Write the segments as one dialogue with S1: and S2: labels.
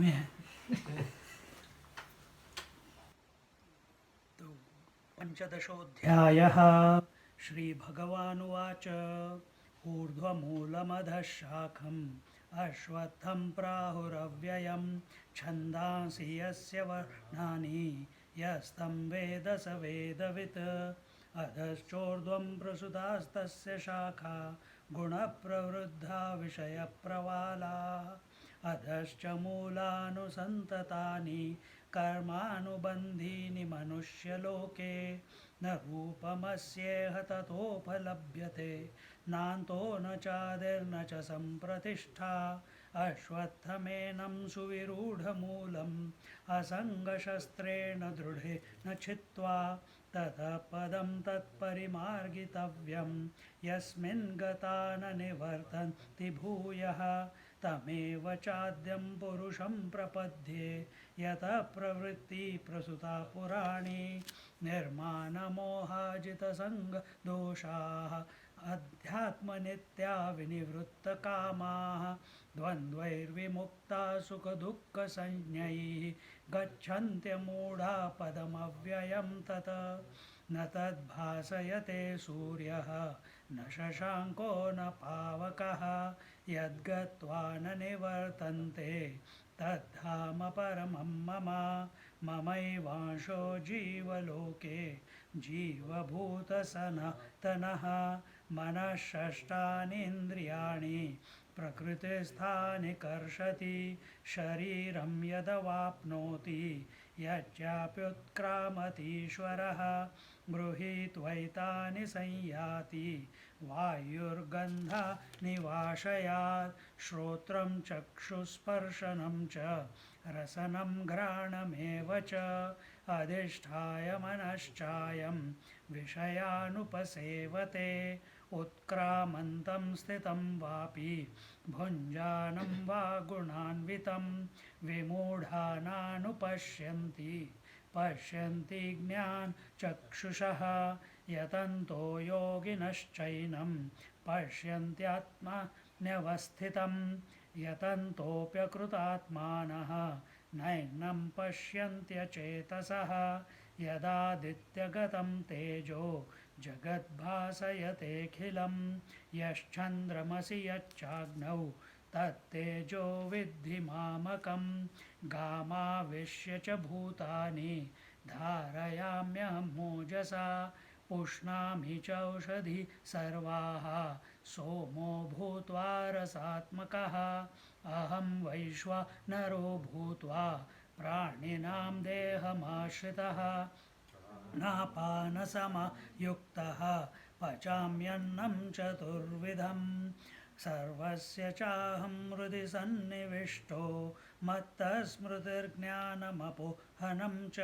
S1: में है। तो पंचदशोऽध्यायः। श्रीभगवानुवाच ऊर्ध्वमूलमधः शाखम् अश्वत्थं प्राहुरव्ययं छन्दांसि यस्य वर्णानि यस्तं वेद स वेदवित् अधश्चोर्ध्वं प्रसुतास्तस्य शाखा गुणप्रवृद्धा विषयप्रवालाः अधश्च मूलानुसन्ततानि कर्मानुबन्धीनि मनुष्यलोके न रूपमस्येह ततोपलभ्यते नान्तो न चादिर्न च सम्प्रतिष्ठा अश्वत्थमेनं सुविरूढमूलम् असङ्गशस्त्रेण दृढेन छित्त्वा ततः पदं तत्परिमार्गितव्यं यस्मिन् गता न निवर्तन्ति भूयः तमेव चाद्यं पुरुषं प्रपद्ये यतः प्रवृत्ति प्रसुता पुराणी निर्माणमोहाजितसङ्गदोषाः अध्यात्मनित्या विनिवृत्तकामाः द्वन्द्वैर्विमुक्ता सुखदुःखसंज्ञैः गच्छन्त्यमूढा पदमव्ययं तत् न तद्भासयते सूर्यः न शशाङ्को न पावकः यद्गत्वा न निवर्तन्ते तद्धाम परमं मम ममैवांशो जीवलोके जीवभूतसनातनः मनःषष्ठानीन्द्रियाणि प्रकृतिस्थानि कर्षति शरीरं यदवाप्नोति यच्चाप्युत्क्रामतीश्वरः गृहीत्वैतानि संयाति वायुर्गन्धानि वाशयात् श्रोत्रं चक्षुस्पर्शनं च रसनं घ्राणमेव च अधिष्ठाय मनश्चायं विषयानुपसेवते उत्क्रामन्तं स्थितं वापि भुञ्जानं वा गुणान्वितं विमूढानानुपश्यन्ति पश्यन्ति ज्ञानचक्षुषः यतन्तो योगिनश्चैनं पश्यन्त्यात्मन्यवस्थितं यतन्तोऽप्यकृतात्मानः नैनं पश्यन्त्यचेतसः यदादित्यगतं तेजो जगद्भासयतेऽखिलं यश्चन्द्रमसि यच्चाग्नौ तत्तेजो विद्धि मामकं गामाविश्य च भूतानि धारयाम्यहं मोजसा पुष्णामि च औषधि सर्वाः सोमो भूत्वा रसात्मकः अहं वैश्वानरो भूत्वा प्राणिनां देहमाश्रितः नापानसमयुक्तः पचाम्यन्नं चतुर्विधं सर्वस्य चाहं हृदि सन्निविष्टो मत्तस्मृतिर्ज्ञानमपोहनं च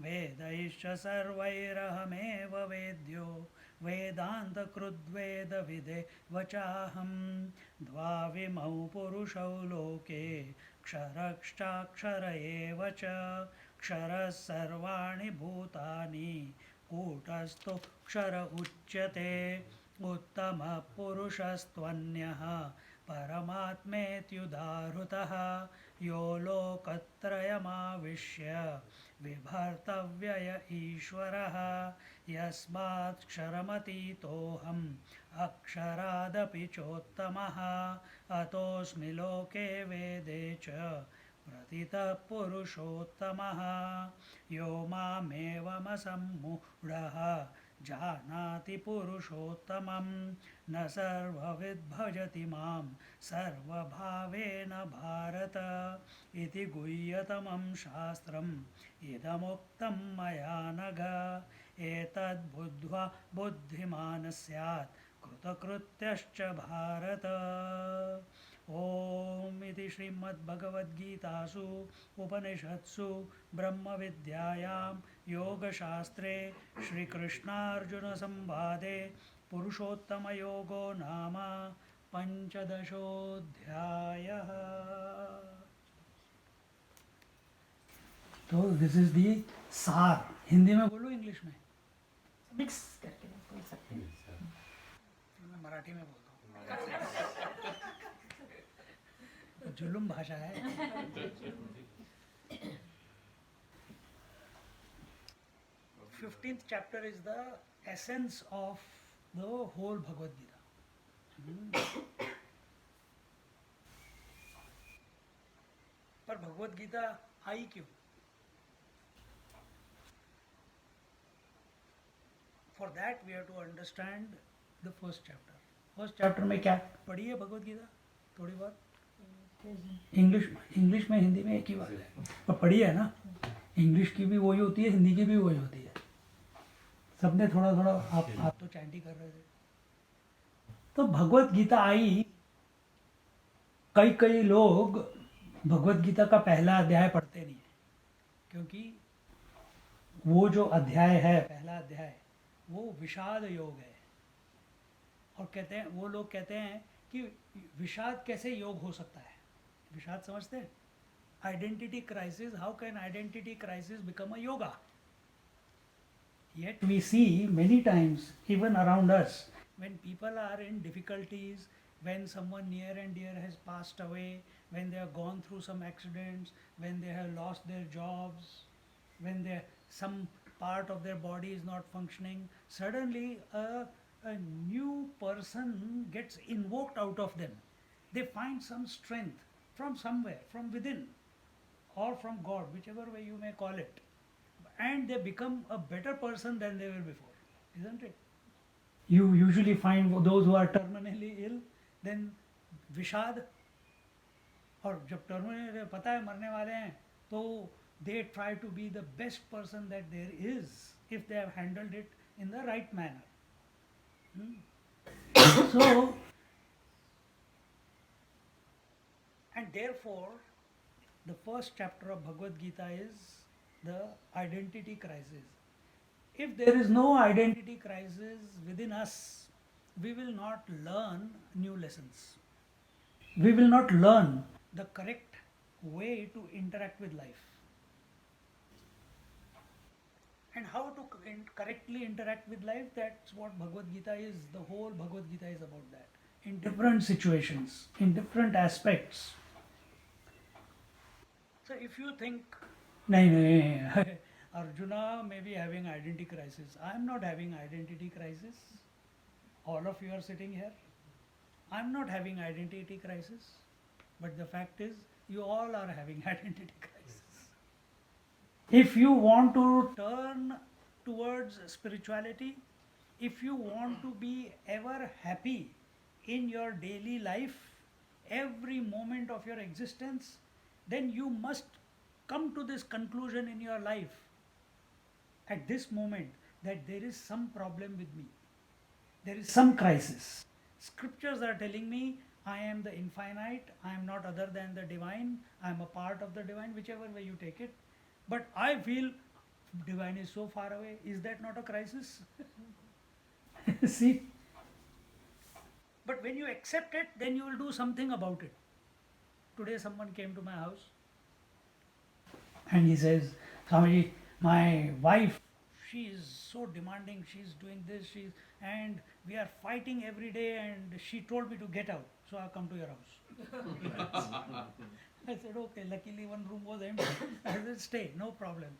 S1: वेदैश्च सर्वैरहमेव वेद्यो वेदान्तकृद्वेदविदेव चाहं द्वाविमौ पुरुषौ लोके क्षरश्चाक्षर एव च क्षरः सर्वाणि भूतानि कूटस्थोऽक्षर उच्यते उत्तमः पुरुषस्त्वन्यः परमात्मेत्युदाहृतः यो लोकत्रयमाविश्य बिभर्तव्यय ईश्वरः यस्मात्क्षरमतीतोऽहम् अक्षरादपि चोत्तमः अतोऽस्मि लोके वेदे च प्रतितः पुरुषोत्तमः यो मामेवमसम्मूढः जानाति पुरुषोत्तमं न सर्वविद्भजति मां सर्वभावेन भारत इति गुह्यतमं शास्त्रम् इदमुक्तं मया नघ एतद्बुद्ध्वा बुद्धिमान् स्यात् कृतकृत्यश्च भारत। ओम इति श्रीमद्भगवद्गीतासु उपनिषत्सु ब्रह्मविद्यायां योगशास्त्रे श्रीकृष्णार्जुनसंवादे पुरुषोत्तमयोगो नाम पंचदशोऽध्यायः। तो दिस इज दी सार। हिंदी में बोलो इंग्लिश में?
S2: मिक्स करके बोल सकते हैं।
S1: मैं मराठी में बोलता हूँ। जुलूम भाषा है। 15th chapter is the essence of the whole Bhagavad Gita. पर भगवत गीता आई क्यों? For that we have to understand the first chapter. First chapter में क्या पढ़ी है भगवत गीता? थोड़ी बहुत इंग्लिश में हिंदी में एक ही बात है, पर पढ़ी है ना? इंग्लिश की भी वही होती है, हिंदी की भी वही होती है. सबने थोड़ा थोड़ा आप तो चैंटी कर रहे थे. तो भगवत गीता आई, कई लोग भगवत गीता का पहला अध्याय पढ़ते नहीं है, क्योंकि वो जो अध्याय है, पहला अध्याय, वो विषाद योग है. और कहते हैं, वो लोग कहते हैं कि विषाद कैसे योग हो सकता है? विषाद समझते हैं? Identity crisis, how can identity crisis become a yoga? Yet we see many times, even around us, when people are in difficulties, when someone near and dear has passed away, when they have gone through some accidents, when they have lost their jobs, when some part of their body is not functioning, suddenly a new person gets invoked out of them. They find some strength from somewhere, from within, or from God, whichever way you may call it. And they become a better person than they were before, isn't it? You usually find those who are terminally ill, then विषाद, और जब terminal पता है मरने वाले हैं, तो they try to be the best person that there is if they have handled it in the right manner. So, and therefore, the first chapter of Bhagavad Gita is the identity crisis. If there is no identity crisis within us, we will not learn new lessons. We will not learn the correct way to interact with life. And how to correctly interact with life, that's what Bhagavad Gita is. The whole Bhagavad Gita is about that. In different situations, in different aspects. So if you think, nahi, Arjuna may be having identity crisis. I am not having identity crisis. All of you are sitting here. I am not having identity crisis. But the fact is, you all are having identity crisis. If you want to turn towards spirituality, if you want to be ever happy in your daily life, every moment of your existence, then you must come to this conclusion in your life at this moment that there is some problem with me. There is some crisis. Scriptures are telling me I am the infinite, I am not other than the divine, I am a part of the divine, whichever way you take it. But I feel divine is so far away. Is that not a crisis? See? But when you accept it, then you will do something about it. Today someone came to my house and he says, Swamiji, my wife, she is so demanding, she is doing this, and we are fighting every day, and she told me to get out, so I come to your house. I said, okay, luckily one room was empty. I said, stay, no problem.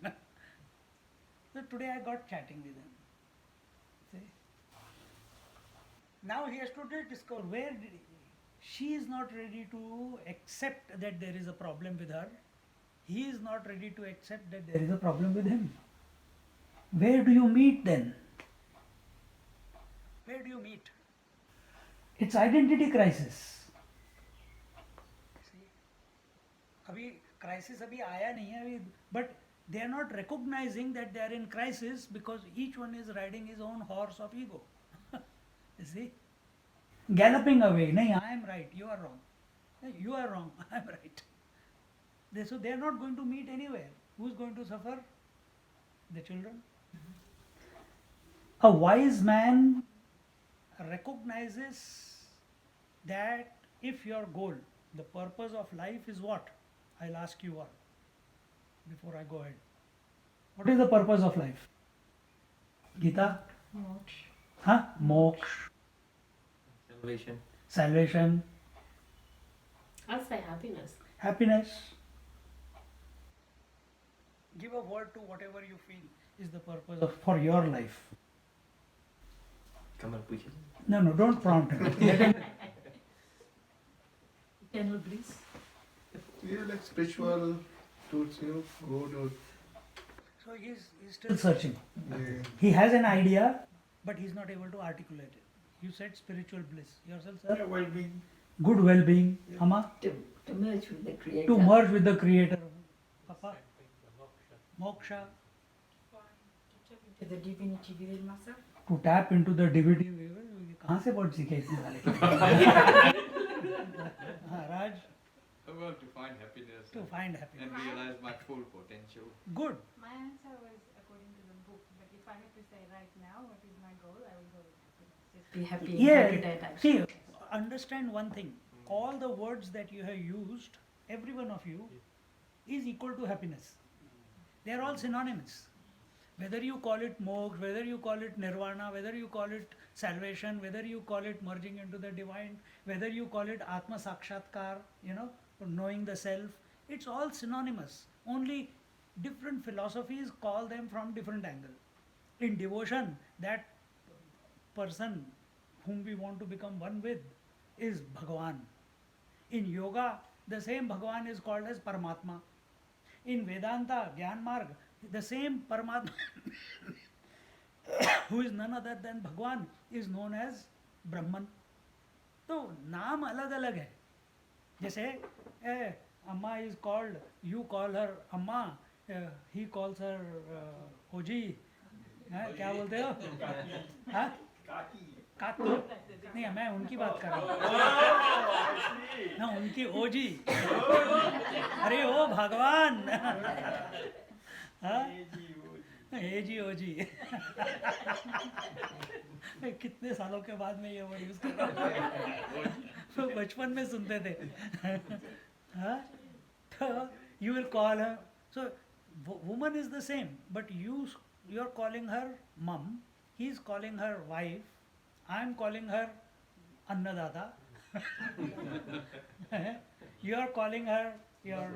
S1: So today I got chatting with him. See? Now he has to discover where she is not ready to accept that there is a problem with her. He is not ready to accept that there is a problem with him. Where do you meet then? Where do you meet? It's identity crisis. See? अभी crisis अभी आया नहीं है अभी, but they are not recognizing that they are in crisis because each one is riding his own horse of ego. You see? Galloping away. No, I am right, you are wrong. You are wrong, I am right. So they are not going to meet anywhere. Who is going to suffer? The children. A wise man recognizes that if your goal, the purpose of life is what? I'll ask you all before I go ahead. What is the purpose of life? Gita?
S2: Moksha.
S1: Huh? Moksha.
S3: Salvation.
S1: Salvation.
S2: I'll say happiness.
S1: Happiness. Give give a word to whatever you feel is the purpose of for your life.
S3: Come on, push it.
S1: No, don't prompt him. Let him.
S2: Eternal bliss.
S4: Yeah, like spiritual truths, good or
S1: So he's still searching.
S4: yeah.
S1: He has an idea, but he's not able to articulate it. You said spiritual bliss. Yourself, sir?
S4: Yeah, well-being.
S1: Good well-being. Amma?
S2: To merge with the Creator.
S1: To merge with the Creator. Papa? Moksha.
S2: To the divinity within myself.
S1: To tap into the divinity. कहाँ से word सीखे इतने सारे? हाँ, Raj.
S5: Well, to find happiness
S1: To find happiness.
S5: and realize my full potential.
S1: Good.
S6: My answer was according to the book, but if I have to say right now what is my goal, I will go with happiness. Just
S2: Be happy.
S1: Yeah.
S2: Happy that action.
S1: See, understand one thing. All the words that you have used, every one of you, is equal to happiness. They are all synonymous. Whether you call it moksha, whether you call it nirvana, whether you call it salvation, whether you call it merging into the divine, whether you call it atma sakshatkar, knowing the self, it's all synonymous. Only different philosophies call them from different angle. In devotion, that person whom we want to become one with is Bhagavan. In yoga, the same Bhagavan is called as Paramatma. In Vedanta, Gyan Marg, the same Paramatma who is none other than Bhagavan is known as Brahman. तो नाम अलग अलग है. जैसे अम्मा is called, you call her अम्मा, he calls her ओजी, क्या बोलते हो? हाँ? काकी. नहीं, मैं उनकी बात कर रहा हूँ. ना, उनकी ओजी. अरे ओ भगवान. हाँ? एजी ओजी. कितने सालों के बाद में ये वर्ड यूज कर रहा हूँ. तो बचपन में सुनते थे. हाँ? तो you will call her. So woman is the same, but you are calling her mum. He is calling her wife. I am calling her Annadata. You are calling her your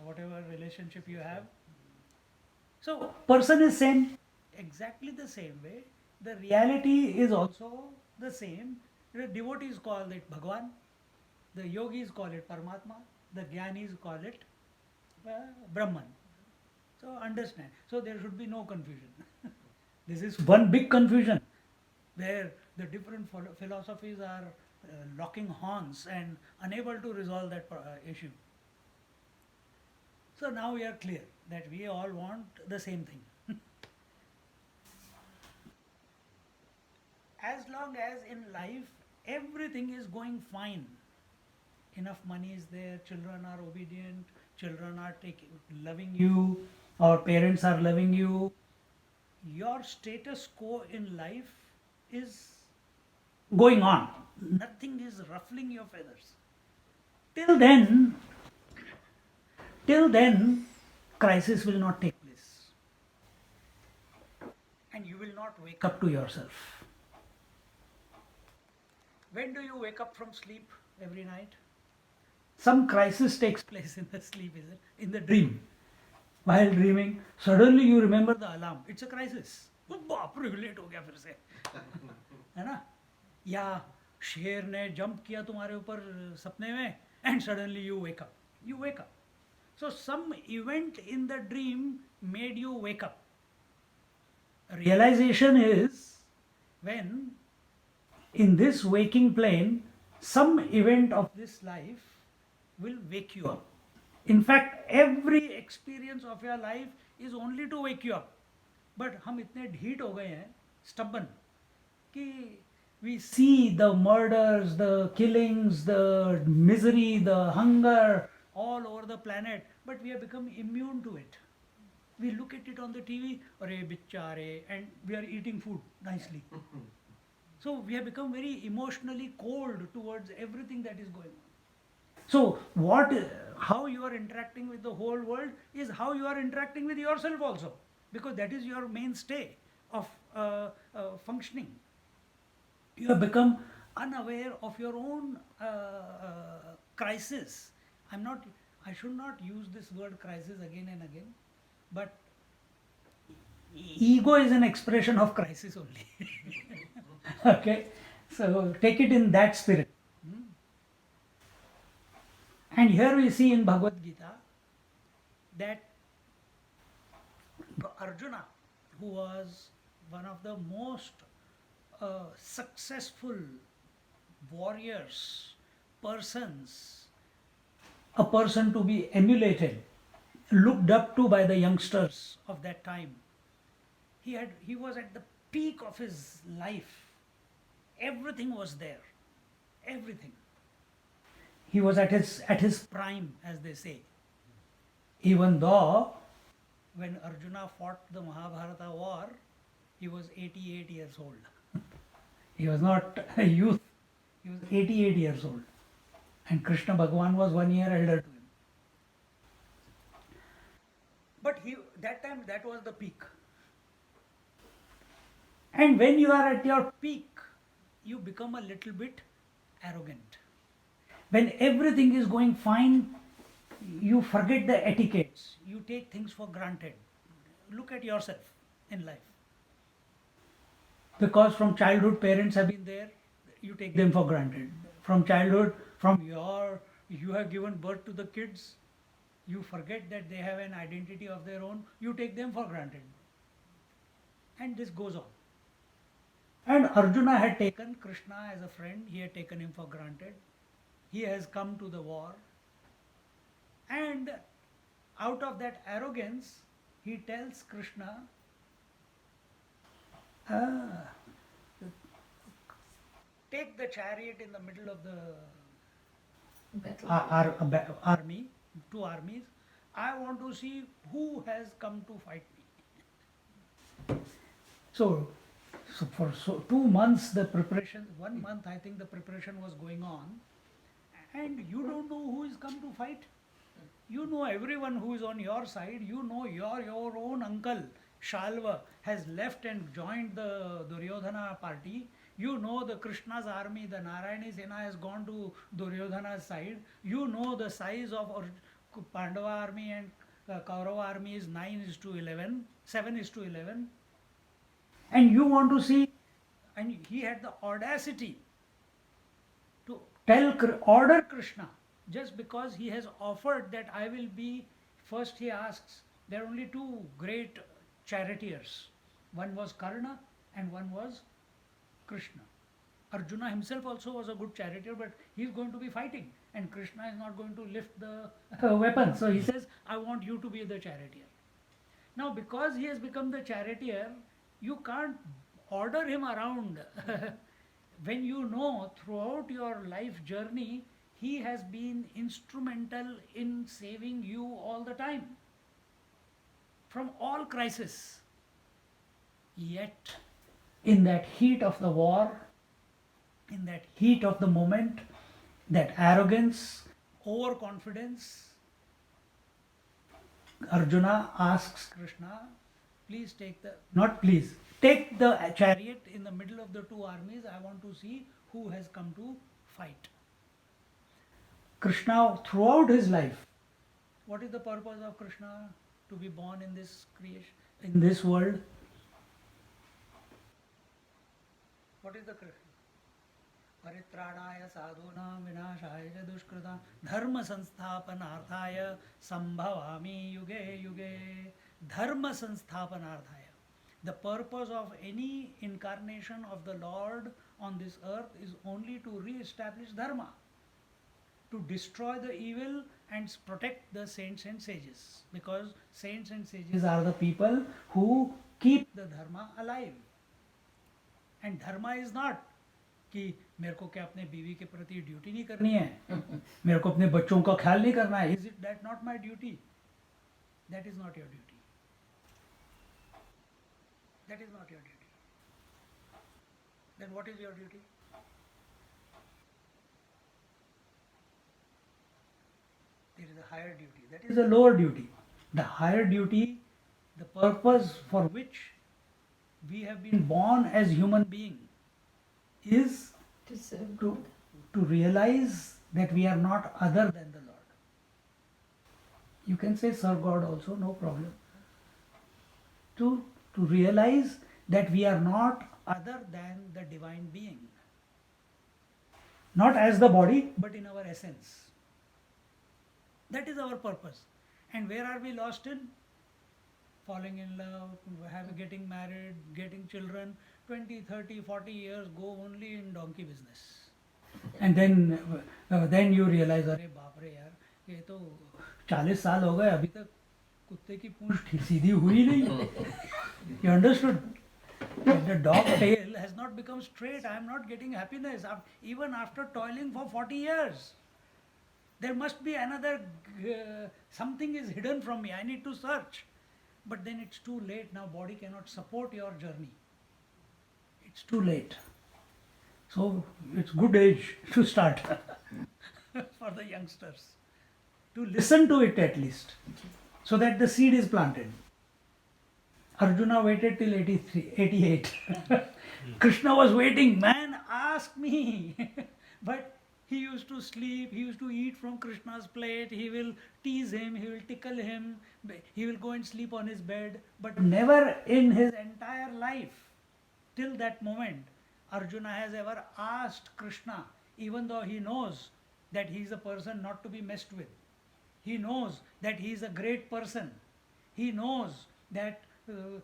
S1: whatever relationship you have. So person is same, exactly the same way. The reality is also the same. The devotees call it Bhagavan. The yogis call it Paramatma. The Jnanis call it Brahman. So understand. So there should be no confusion. This is one big confusion where the different philosophies are locking horns and unable to resolve that issue. So now we are clear that we all want the same thing. As long as in life everything is going fine, enough money is there, children are obedient, children are loving you, our parents are loving you, your status quo in life is going on. Nothing is ruffling your feathers. Till then, crisis will not take place. And you will not wake up to yourself. When do you wake up from sleep every night? Some crisis takes place in the sleep, is it? In the dream. While dreaming, suddenly you remember the alarm. It's a crisis. बाप रे, late हो गया फिर से, है ना? या शेर ने जंप किया तुम्हारे ऊपर सपने में, and suddenly you wake up. You wake up. So some event in the dream made you wake up. Realization is when in this waking plane, some event of this life will wake you up. In fact, every experience of your life is only to wake you up. But हम इतने ढीठ हो गए हैं, stubborn, कि we see the murders, the killings, the misery, the hunger all over the planet, but we have become immune to it. We look at it on the TV, अरे बिचारे, and we are eating food nicely. So we have become very emotionally cold towards everything that is going on. So how you are interacting with the whole world is how you are interacting with yourself also, because that is your mainstay of functioning. You have become unaware of your own crisis. I should not use this word crisis again and again. but ego is an expression of crisis only. Okay, so take it in that spirit. And here we see in Bhagavad Gita that Arjuna, who was one of the most successful warriors, persons, a person to be emulated, looked up to by the youngsters of that time. He was at the peak of his life. Everything was there. Everything. He was at his prime, as they say. Even though when Arjuna fought the Mahabharata war, he was 88 years old. He was not a youth. He was 88 years old. And Krishna Bhagavan was 1 year elder to him. But that time, that was the peak. And when you are at your peak, you become a little bit arrogant. When everything is going fine, you forget the etiquettes. You take things for granted. Look at yourself in life. Because from childhood, parents have been there, you take them for granted. From childhood, you have given birth to the kids, you forget that they have an identity of their own, you take them for granted. And this goes on. And Arjuna had taken Krishna as a friend, he had taken him for granted. He has come to the war. And out of that arrogance, he tells Krishna, take the chariot in the middle of the army, two armies. I want to see who has come to fight me. So for 2 months the preparation, 1 month I think the preparation was going on, and you don't know who is come to fight. You know everyone who is on your side. You know your own uncle Shalva has left and joined the Duryodhana party. You know the Krishna's army, the Narayani Sena has gone to Duryodhana's side. You know the size of Pandava army and Kaurava army is 9:11, 7:11. And you want to see, and he had the audacity to order Krishna, just because he has offered that I will be, first he asks, there are only two great charioteers. One was Karna and one was Krishna. Arjuna himself also was a good charioteer, but he is going to be fighting and Krishna is not going to lift the weapon. So he says, I want you to be the charioteer. Now because he has become the charioteer, you can't order him around. When you know throughout your life journey, he has been instrumental in saving you all the time from all crises. Yet, in that heat of the war, in that heat of the moment, that arrogance, overconfidence, Arjuna asks Krishna, please take the chariot in the middle of the two armies. I want to see who has come to fight. Krishna, throughout his life, what is the purpose of Krishna? To be born in this creation, in this world. What is the Krishna? Paritranaya sadhunam vinashaya dushkrita dharma sansthapanarthaya sambhavami yuge yuge. Dharma sansthapanarthaya. The purpose of any incarnation of the Lord on this earth is only to re-establish dharma, to destroy the evil and protect the saints and sages, because saints and sages are the people who keep the dharma alive. And dharma is not कि मेरे को क्या अपने बीवी के प्रति duty नहीं करनी है, मेरे को अपने बच्चों का ख्याल नहीं करना है. Is it that not my duty? That is not your duty. That is not your duty. Then what is your duty? There is a higher duty. That is a lower duty. The higher duty, the purpose for which we have been born as human beings, is
S2: To serve God.
S1: to realize that we are not other than the Lord. You can say serve God also, no problem. to realize that we are not other than the divine being. Not as the body, but in our essence. That is our purpose. And where are we lost in? Falling in love, getting married, getting children. 20, 30, 40 years go only in donkey business. And then you realize, अरे बाप रे यार, ये तो 40 साल हो गए अभी तक कुत्ते की पूंछ सीधी हुई नहीं. You understood? The dog tail has not become straight. I am not getting happiness even after toiling for 40 years. There must be another, something is hidden from me. I need to search. But then it's too late. Now body cannot support your journey. It's too late. So it's good age to start for the youngsters. To listen to it at least. So that the seed is planted. Arjuna waited till 88. Krishna was waiting, man, ask me. But he used to sleep, he used to eat from Krishna's plate, he will tease him, he will tickle him, he will go and sleep on his bed. But never in his entire life, till that moment, Arjuna has ever asked Krishna, even though he knows that he is a person not to be messed with. He knows that he is a great person. He knows that the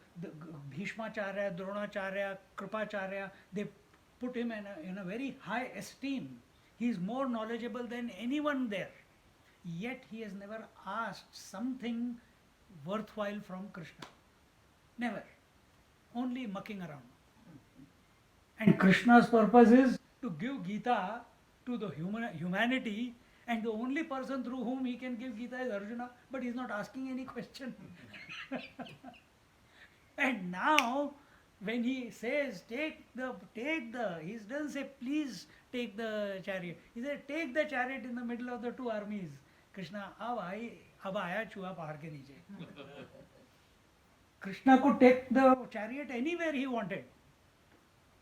S1: Bhishmacharya, Dronacharya, Kripacharya, they put him in a very high esteem. He is more knowledgeable than anyone there. Yet he has never asked something worthwhile from Krishna. Never. Only mucking around. And Krishna's purpose is to give Gita to the humanity, and the only person through whom he can give Gita is Arjuna, but he is not asking any question. And now, when he says, he doesn't say, please take the chariot. He said, take the chariot in the middle of the two armies. Krishna, ab aaya chua pahar ke niche. Krishna could take the chariot anywhere he wanted.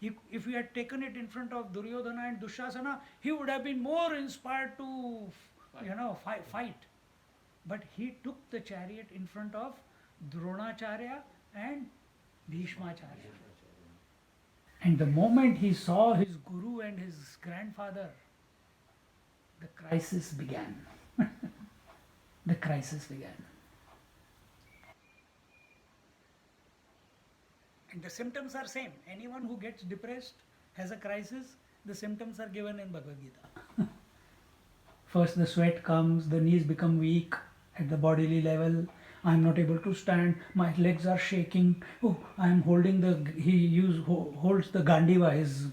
S1: If he had taken it in front of Duryodhana and Dushasana, he would have been more inspired to, fight. But he took the chariot in front of Dronacharya and Bhishmacharya. And the moment he saw his guru and his grandfather, the crisis began. The crisis began. And the symptoms are same. Anyone who gets depressed, has a crisis, the symptoms are given in Bhagavad Gita. First the sweat comes, the knees become weak at the bodily level. I am not able to stand, my legs are shaking. Oh, I am holding holds the Gandiva, his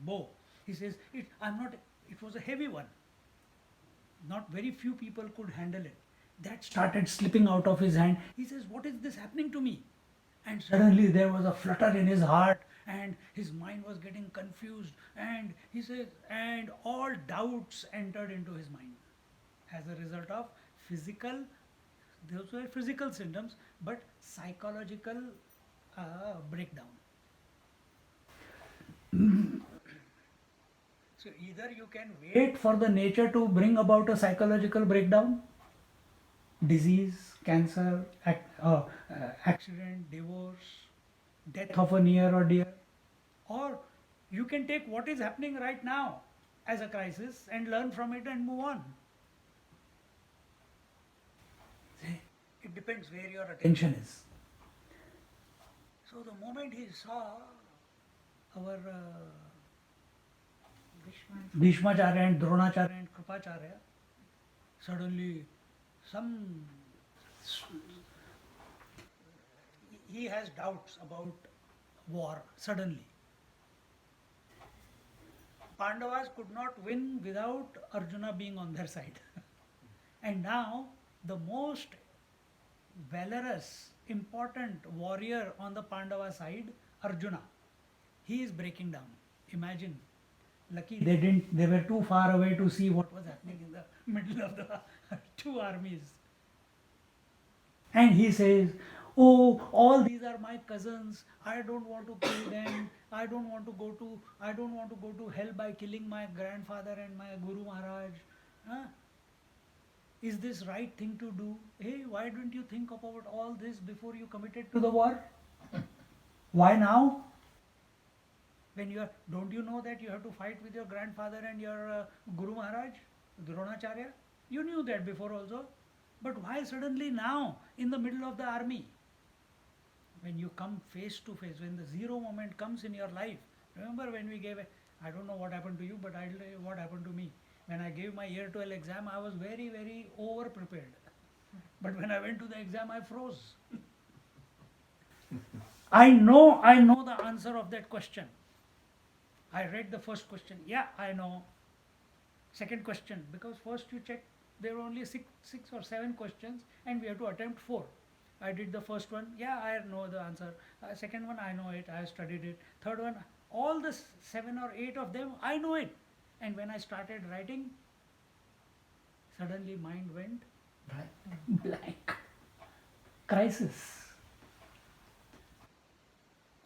S1: bow. He says, it was a heavy one. Not very few people could handle it. That started slipping out of his hand. He says, what is this happening to me? And suddenly there was a flutter in his heart and his mind was getting confused. And he says, and all doubts entered into his mind as a result of those were physical symptoms, but psychological breakdown. So either you can wait for the nature to bring about a psychological breakdown, disease, cancer, accident, divorce, death of a near or dear, or you can take what is happening right now as a crisis and learn from it and move on. It depends where your attention is. So the moment he saw our Bhishmacharya and Dronacharya and Kripacharya, suddenly he has doubts about war suddenly. Pandavas could not win without Arjuna being on their side. And now the most valorous, important warrior on the Pandava side, Arjuna, he is breaking down. Imagine. Lucky they were too far away to see what was happening in the middle of the two armies. And he says, oh, all these are my cousins. I don't want to kill them. I don't want to go to hell by killing my grandfather and my Guru Maharaj. Is this right thing to do? Hey, why didn't you think about all this before you committed to the war? Why now? When you are, don't you know that you have to fight with your grandfather and your Guru Maharaj, Dronacharya? You knew that before also. But why suddenly now, in the middle of the army? When you come face to face, when the zero moment comes in your life, remember when we gave, I don't know what happened to you, but I'll tell you what happened to me. When I gave my year 12 exam, I was very, very over prepared. But when I went to the exam, I froze. I know the answer of that question. I read the first question. Yeah, I know. Second question, because first you check, there were only six or seven questions and we have to attempt 4. I did the first one. Yeah, I know the answer. Second one, I know it. I studied it. Third one, all the 7 or 8 of them, I know it. And when I started writing, suddenly mind went blank. Crisis.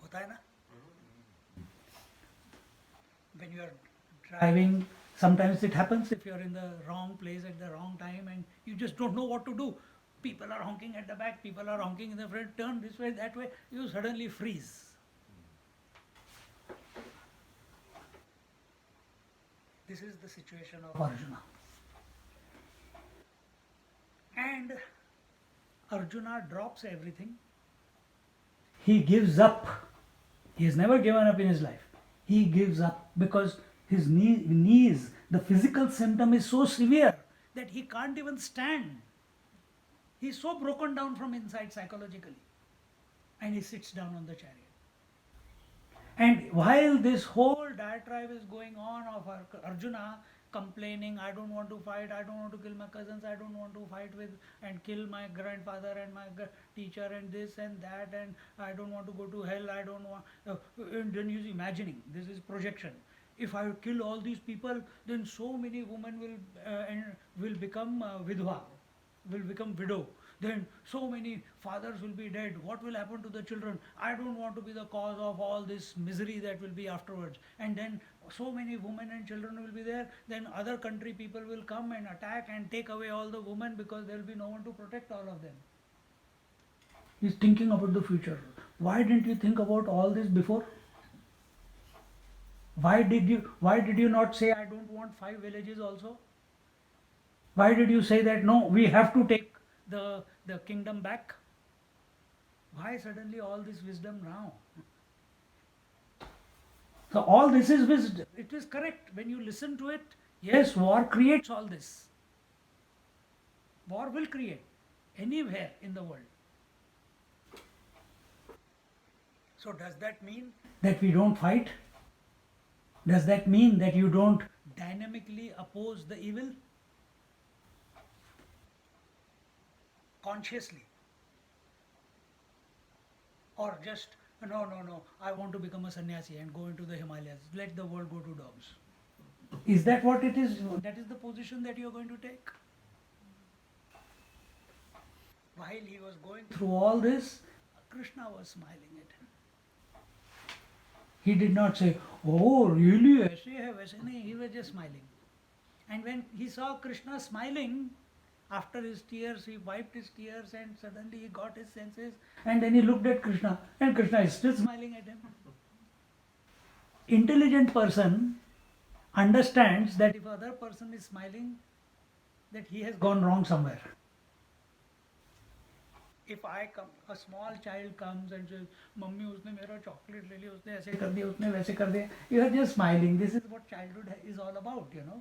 S1: होता है ना? When you are driving, sometimes it happens if you are in the wrong place at the wrong time and you just don't know what to do. People are honking at the back, people are honking in the front, turn this way, that way, you suddenly freeze. This is the situation of Arjuna. And Arjuna drops everything. He gives up. He has never given up in his life. He gives up because his knees, the physical symptom is so severe that he can't even stand. He's so broken down from inside psychologically. And he sits down on the chariot. And while this whole diatribe is going on of Arjuna complaining, I don't want to fight, I don't want to kill my cousins, I don't want to fight with and kill my grandfather and my teacher and this and that, and I don't want to go to hell, I don't want, and then he's imagining, this is projection. If I kill all these people, then so many women will become vidwa, will become widow. Then so many fathers will be dead. What will happen to the children? I don't want to be the cause of all this misery that will be afterwards. And then so many women and children will be there. Then other country people will come and attack and take away all the women because there will be no one to protect all of them. He's thinking about the future. Why didn't you think about all this before? Why did you not say I don't want 5 villages also? Why did you say that no, we have to take the kingdom back? Why suddenly all this wisdom now? So all this is wisdom. It is correct when you listen to it. Yes, war creates all this. War will create anywhere in the world. So does that mean that we don't fight? Does that mean that you don't dynamically oppose the evil? Consciously? Or just, no, I want to become a sannyasi and go into the Himalayas. Let the world go to dogs. Is that what it is? That is the position that you are going to take? While he was going through all this, Krishna was smiling at him. He did not say, oh really, aise hai, waise nahi. He was just smiling. And when he saw Krishna smiling, after his tears, he wiped his tears and suddenly he got his senses and then he looked at Krishna and Krishna is still smiling at him. Intelligent person understands that if other person is smiling, that he has gone wrong somewhere. If I come, a small child comes and says, Mummy, usne mera chocolate le liya, usne aise kar diya, usne waise kar diya. You are just smiling. This is what childhood is all about, you know.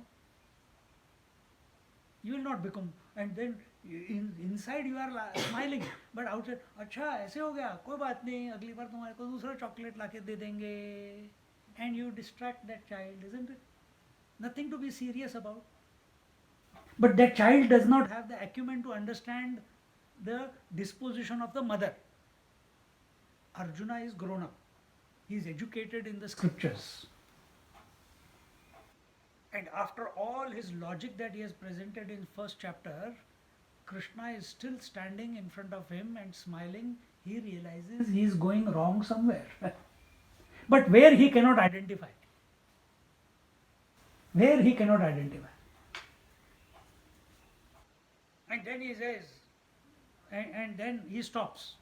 S1: You will not become, and then inside you are smiling, but outside, अच्छा ऐसे हो गया, कोई बात नहीं, अगली बार तुम्हारे को दूसरा chocolate लाके दे देंगे, and you distract that child, isn't it? Nothing to be serious about. But that child does not have the acumen to understand the disposition of the mother. Arjuna is grown up. He is educated in the scriptures. And after all his logic that he has presented in first chapter, Krishna is still standing in front of him and smiling. He realizes he is going wrong somewhere. But where he cannot identify. Where he cannot identify. And then he says, and then he stops,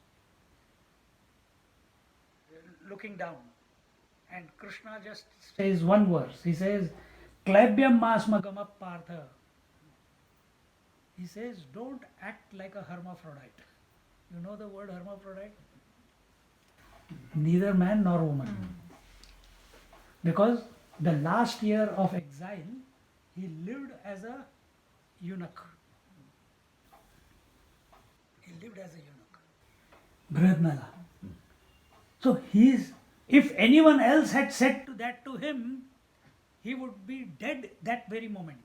S1: looking down. And Krishna just says one verse. He says, Klaibyam masmagamap partha. He says, don't act like a hermaphrodite. You know the word hermaphrodite? Neither man nor woman. Because the last year of exile, he lived as a eunuch. He lived as a eunuch. Brihadnala. So if anyone else had said that to him, he would be dead that very moment.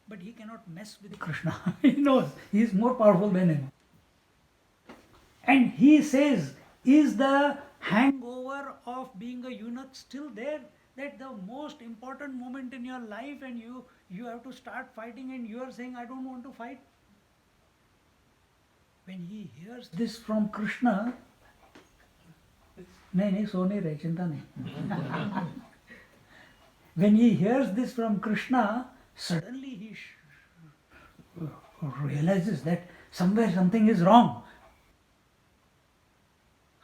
S1: But he cannot mess with Krishna. He knows he is more powerful than him. And he says, is the hangover of being a eunuch still there? That the most important moment in your life and you have to start fighting and you are saying, I don't want to fight. When he hears this from Krishna, नहीं सो नहीं रहे चिंता नहीं. When he hears this from Krishna, suddenly he realizes that somewhere something is wrong.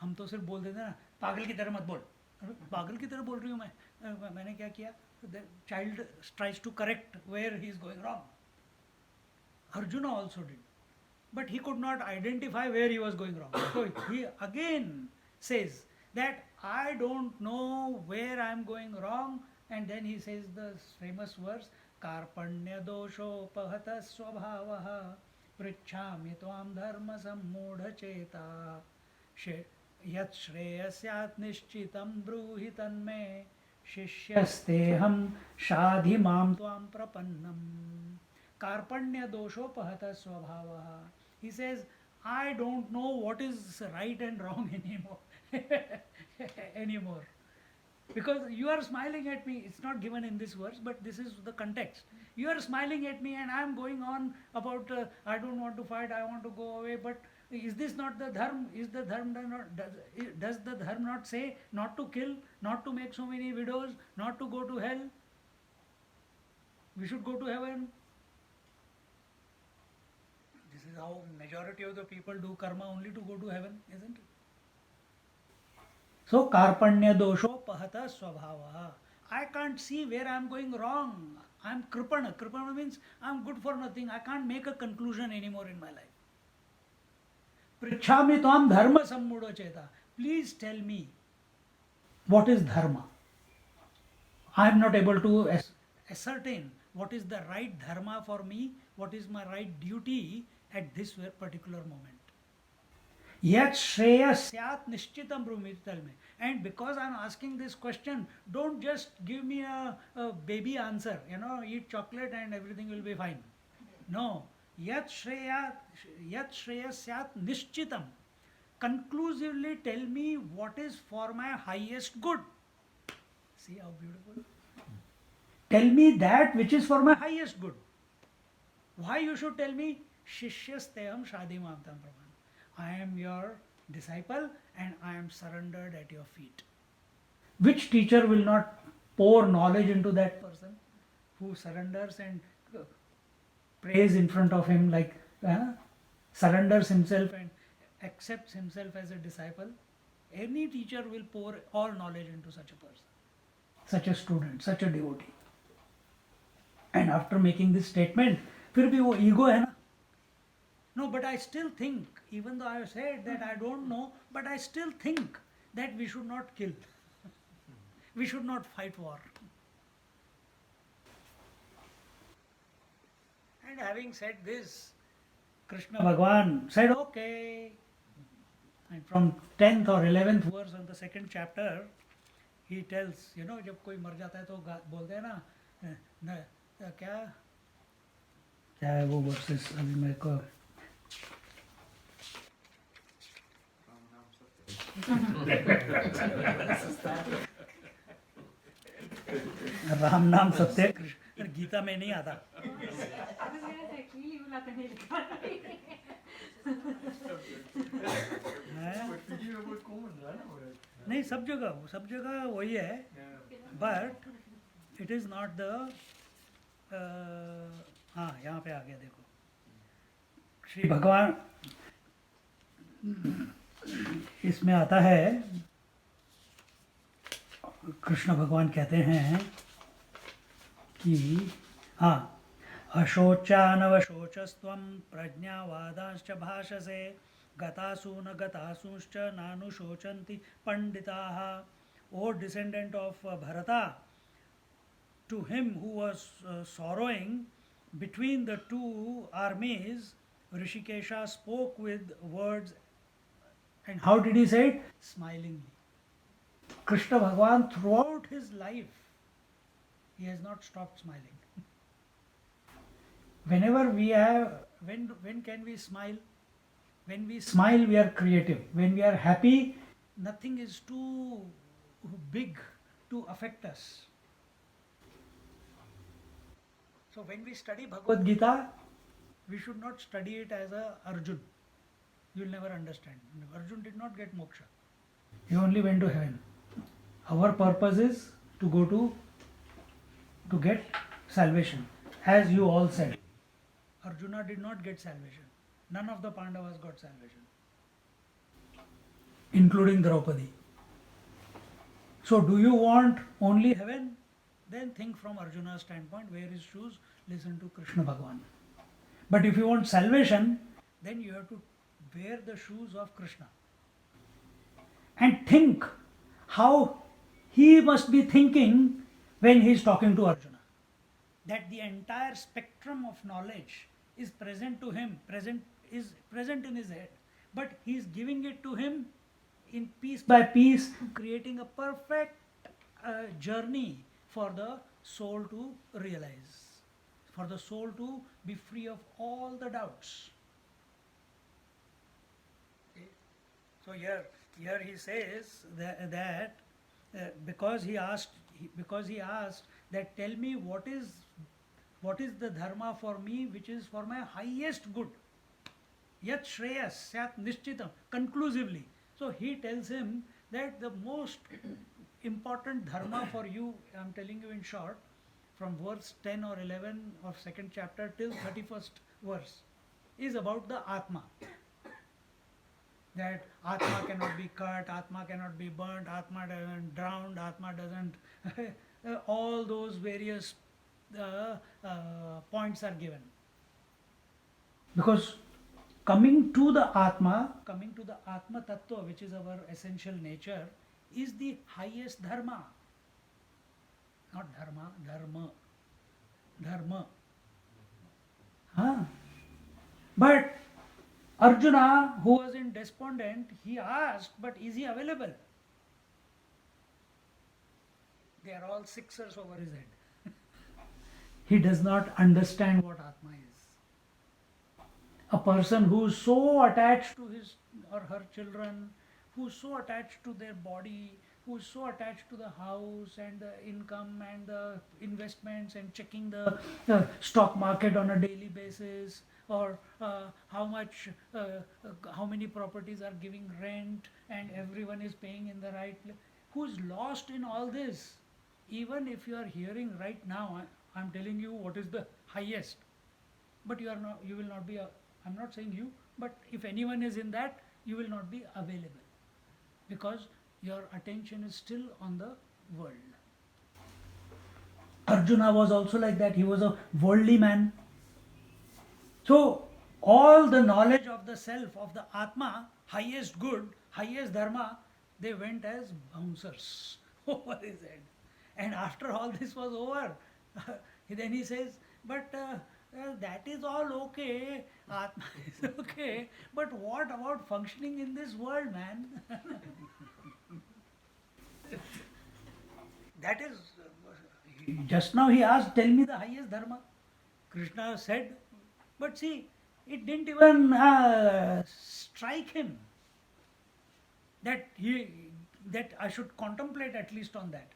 S1: हम तो सिर्फ बोल देते हैं ना, पागल की तरह मत बोल. पागल की तरह बोल रही हूँ मैंने क्या किया? The child tries to correct where he is going wrong. Arjuna also did, but he could not identify where he was going wrong. So he again says that I don't know where I am going wrong, and then he says the famous verse, Karpanya dosho pahata swabhavaha prichhami tvam dharma sammudha cheta yat shreyasyat nishchitam bruhi tanme shishyasteham shadhi mam tvam prapannam. Karpanya dosho pahata swabhavaha. He says, I don't know what is right and wrong anymore. Because you are smiling at me, it's not given in this verse, but this is the context. You are smiling at me and I am going on about I don't want to fight, I want to go away, but is this not the dharma? Is the dharma not, does the dharma not say not to kill, not to make so many widows, not to go to hell? We should go to heaven. This is how majority of the people do karma, only to go to heaven, isn't it? So, karpanya dosho pahata swabhava. I can't see where I am going wrong. I am kripana. Kripana means I am good for nothing. I can't make a conclusion anymore in my life. Prichhami tvam dharma sammudo cheta. Please tell me, what is dharma? I am not able to ascertain what is the right dharma for me, what is my right duty at this particular moment. Yat shreya syat nishchitam brahmi, tell me. And because I am asking this question, don't just give me a baby answer, eat chocolate and everything will be fine. No. Yat shreya syat nishchitam. Conclusively tell me what is for my highest good. See how beautiful? Tell me that which is for my highest good. Why you should tell me? Shishyasteham shadimam tam praman. I am your disciple and I am surrendered at your feet. Which teacher will not pour knowledge into that person who surrenders and prays in front of him, like surrenders himself and accepts himself as a disciple? Any teacher will pour all knowledge into such a person, such a student, such a devotee. And after making this statement, फिर भी वो ego है ना? No, but I still think, even though I have said that I don't know, but I still think that we should not kill. We should not fight war. And having said this, Krishna Bhagavan said, okay. And from 10th or 11th verse on the second chapter, he tells, जब कोई मर जाता है तो बोलते हैं ना, क्या है वो verses अभी मेरे को राम नाम सत्य कृष्ण गीता में नहीं आता. नहीं, सब जगह वही है, but it is not the हाँ यहाँ पे आ गया देखो. श्री भगवान इसमें आता है, कृष्ण भगवान कहते हैं कि हाँ, अशोचानवशोचस्त्वं प्रज्ञावादांश्च भाषसे गतासु न गतासूंश्च नानुशोचन्ति पंडिताः. O descendant of Bharata, to him who was sorrowing between the two armies, Rishikesha spoke with words, and how did he say it? Smilingly. Krishna Bhagavan throughout his life, he has not stopped smiling. Whenever we have, when can we smile? When we smile, we are creative. When we are happy, nothing is too big to affect us. So when we study Bhagavad Gita, we should not study it as a Arjun. You will never understand. Arjun did not get moksha. He only went to heaven. Our purpose is to go to get salvation. As you all said, Arjuna did not get salvation. None of the Pandavas got salvation, including Draupadi. So do you want only heaven? Then think from Arjuna's standpoint, wear his shoes, listen to Krishna Bhagavan. But if you want salvation, then you have to wear the shoes of Krishna. And think how he must be thinking when he is talking to Arjuna. That the entire spectrum of knowledge is present to him, is present in his head. But he is giving it to him in piece by piece, creating a perfect journey for the soul to realize, for the soul to be free of all the doubts. Okay. So here he says that because he asked that, tell me what is the dharma for me which is for my highest good. Yat shreyas syat nishchitam, conclusively. So he tells him that the most important dharma for you, I am telling you in short, from verse 10 or 11 of second chapter till 31st verse, is about the Atma. That Atma cannot be cut, Atma cannot be burnt, Atma doesn't drown, Atma doesn't, all those various points are given. Because coming to the Atma Tattva, which is our essential nature, is the highest dharma. Not dharma. Huh? But Arjuna, who was in despondent, he asked, but is he available? They are all sixers over his head. He does not understand what Atma is. A person who is so attached to his or her children, who is so attached to their body, who is so attached to the house and the income and the investments and checking the stock market on a daily basis, or how many properties are giving rent and everyone is paying in the right place, who is lost in all this. Even if you are hearing right now, I am telling you what is the highest, but you will not be, I am not saying you, but if anyone is in that, you will not be available, because your attention is still on the world. Arjuna was also like that. He was a worldly man. So all the knowledge of the self, of the Atma, highest good, highest dharma, they went as bouncers over his head. And after all this was over, then he says, but that is all okay, Atma is okay, but what about functioning in this world, man? That is, just now he asked, tell me the highest dharma. Krishna said, but see, it didn't even strike him that I should contemplate at least on that.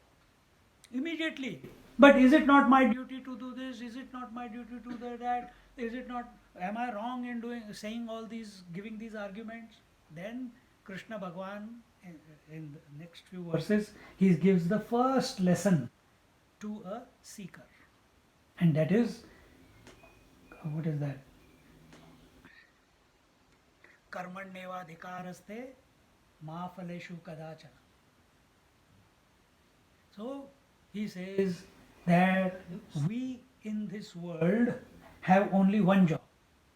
S1: Immediately. But is it not my duty to do this? Is it not my duty to do that? Is it not, am I wrong in saying all these, giving these arguments? Then Krishna Bhagavan, in the next few verses, he gives the first lesson to a seeker. And that is, what is that? कर्मण्येवाधिकारस्ते मा फलेषु कदाचन. So he says that we in this world have only one job,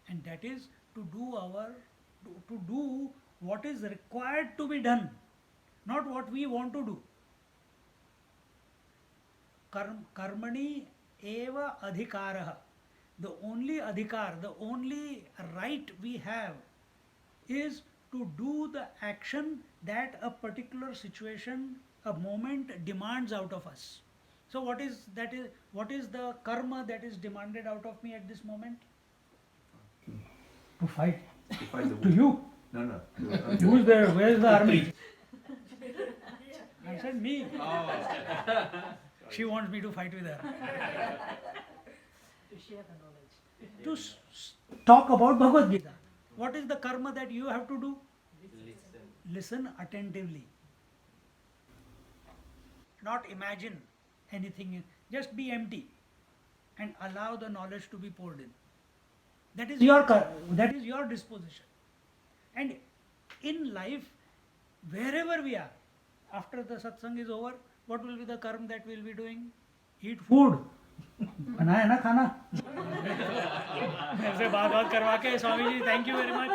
S1: and that is to do what is required to be done, not what we want to do. Karmani eva adhikaraha. The only adhikar, the only right we have is to do the action that a particular situation, a moment demands out of us. So what is the karma that is demanded out of me at this moment? To fight.
S3: To fight the
S1: To you.
S3: No.
S1: Who's there? Where is the army? I said me. She wants me to fight with her.
S2: To share the knowledge.
S1: To talk about Bhagavad Gita. What is the karma that you have to do? Listen attentively. Not imagine anything. Just be empty and allow the knowledge to be poured in. That is your disposition. And in life, wherever we are, after the satsang is over, what will be the karma that we will be doing? Eat food. बना है ना खाना? मेरे से बात करवा के Swami ji thank you very much.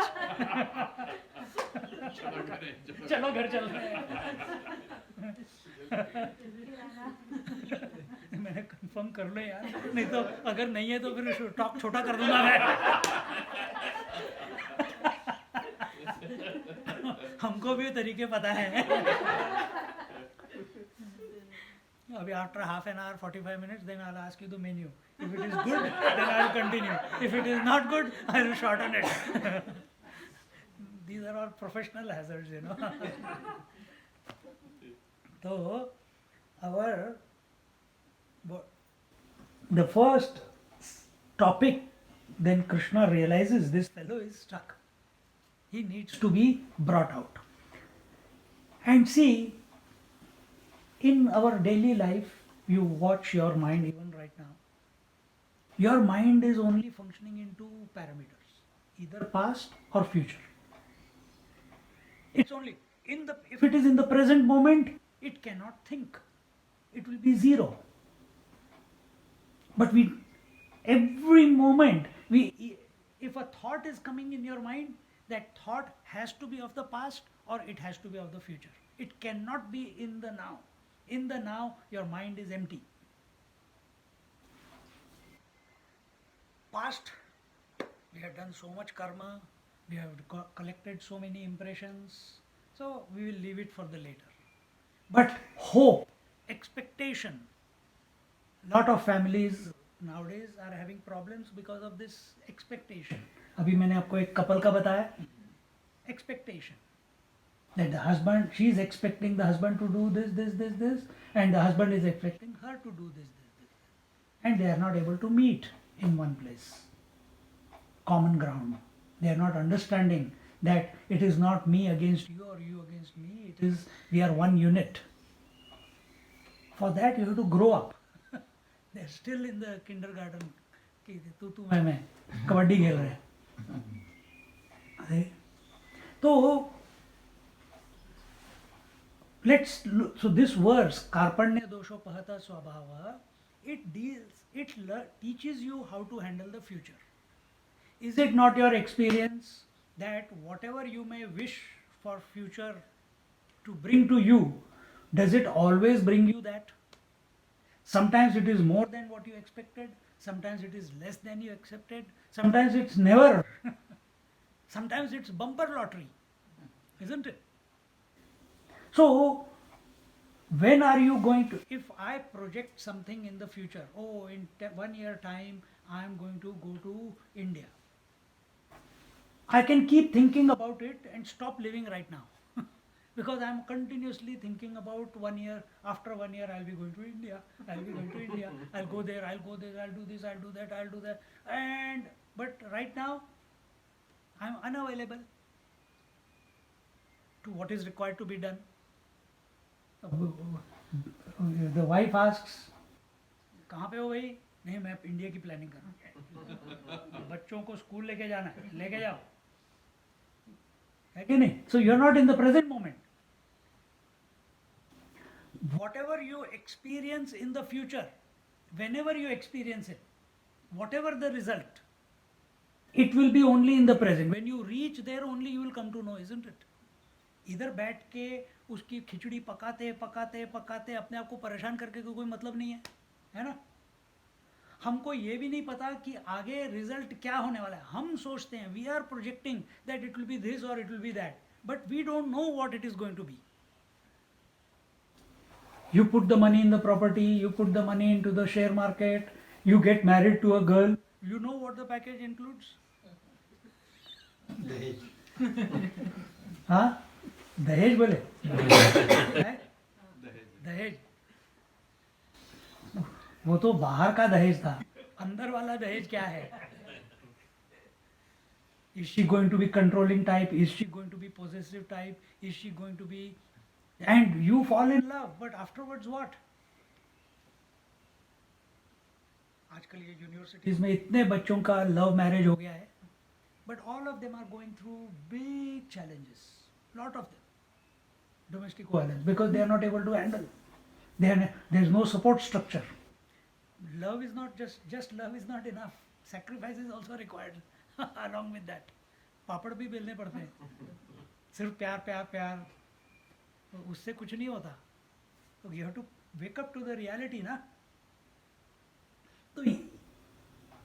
S1: चलो घर चल रहे हैं. मैंने कंफर्म कर लो यार, नहीं तो अगर नहीं है तो फिर टॉप छोटा कर दूंगा मैं. हमको भी तरीके पता है. Abhi after half an hour, 45 minutes, then I'll ask you the menu. If it is good, then I'll continue. If it is not good, I'll shorten it. These are all professional hazards, you know. So, the first topic, then Krishna realizes this fellow is stuck. He needs to be brought out. And see, in our daily life, you watch your mind even right now. Your mind is only functioning in two parameters, either past or future. It's only if it is in the present moment, it cannot think. It will be zero. But every moment, if a thought is coming in your mind, that thought has to be of the past or it has to be of the future. It cannot be in the now. In the now, your mind is empty. Past, we have done so much karma, we have collected so many impressions, so we will leave it for the later. But hope, expectation, lot of families nowadays are having problems because of this expectation. अभी मैंने आपको एक couple का बताया, expectation. That the husband, she is expecting the husband to do this, and the husband is expecting her to do this. And they are not able to meet in one place. Common ground. They are not understanding that it is not me against you or you against me. It is, we are one unit. For that you have to grow up. They are still in the kindergarten. तू मैं कबड्डी खेल रहे हैं. तो let's look. So this verse, Karpanya Doshopahata Swabhava, it teaches you how to handle the future. Is it not your experience that whatever you may wish for future to bring to you, does it always bring you that? Sometimes it is more than what you expected, sometimes it is less than you accepted, sometimes it's never. Sometimes it's bumper lottery, isn't it? So, when are you going to, if I project something in the future, in 1 year time I am going to go to India, I can keep thinking about it and stop living right now. Because I am continuously thinking about 1 year, after 1 year I'll be going to India, I'll go there, I'll do this, I'll do that. But right now, I'm unavailable to what is required to be done. The wife asks, कहाँ पे हो भाई? नहीं, मैं India की planning कर रहा हूँ. बच्चों को स्कूल लेके जाना है, लेके जाओ. है कि नहीं? So you're not in the present moment. Whatever you experience in the future, whenever you experience it, whatever the result, it will be only in the present. When you reach there only you will come to know, isn't it? इधर बैठ के उसकी खिचड़ी पकाते पकाते पकाते अपने आप को परेशान करके कोई मतलब नहीं है ना? हमको ये भी नहीं पता कि आगे रिजल्ट क्या होने वाला है. हम सोचते हैं, we are projecting that it will be this और it will be that, but we don't know what it is going to be. You put the money in the property, you put the money into the share market, you get married to a girl, you know what the package includes? हाँ, दहेज बोले? हैं? दहेज. वो तो बाहर का दहेज था, अंदर वाला दहेज क्या है? Is she going to be controlling type? Is she going to be possessive type? Is she going to be... And you fall in love, but afterwards what? आजकल ये यूनिवर्सिटीज में इतने बच्चों का लव मैरिज हो गया है, but all of them are going through big challenges. Lot of them. Domestic violence, because they are not able to handle. There is no support structure. Love is not just love is not enough. Sacrifice is also required along with that. पापड़ भी बेलने पड़ते हैं. सिर्फ प्यार प्यार प्यार उससे कुछ नहीं होता. तो you have to wake up to the reality, ना? तो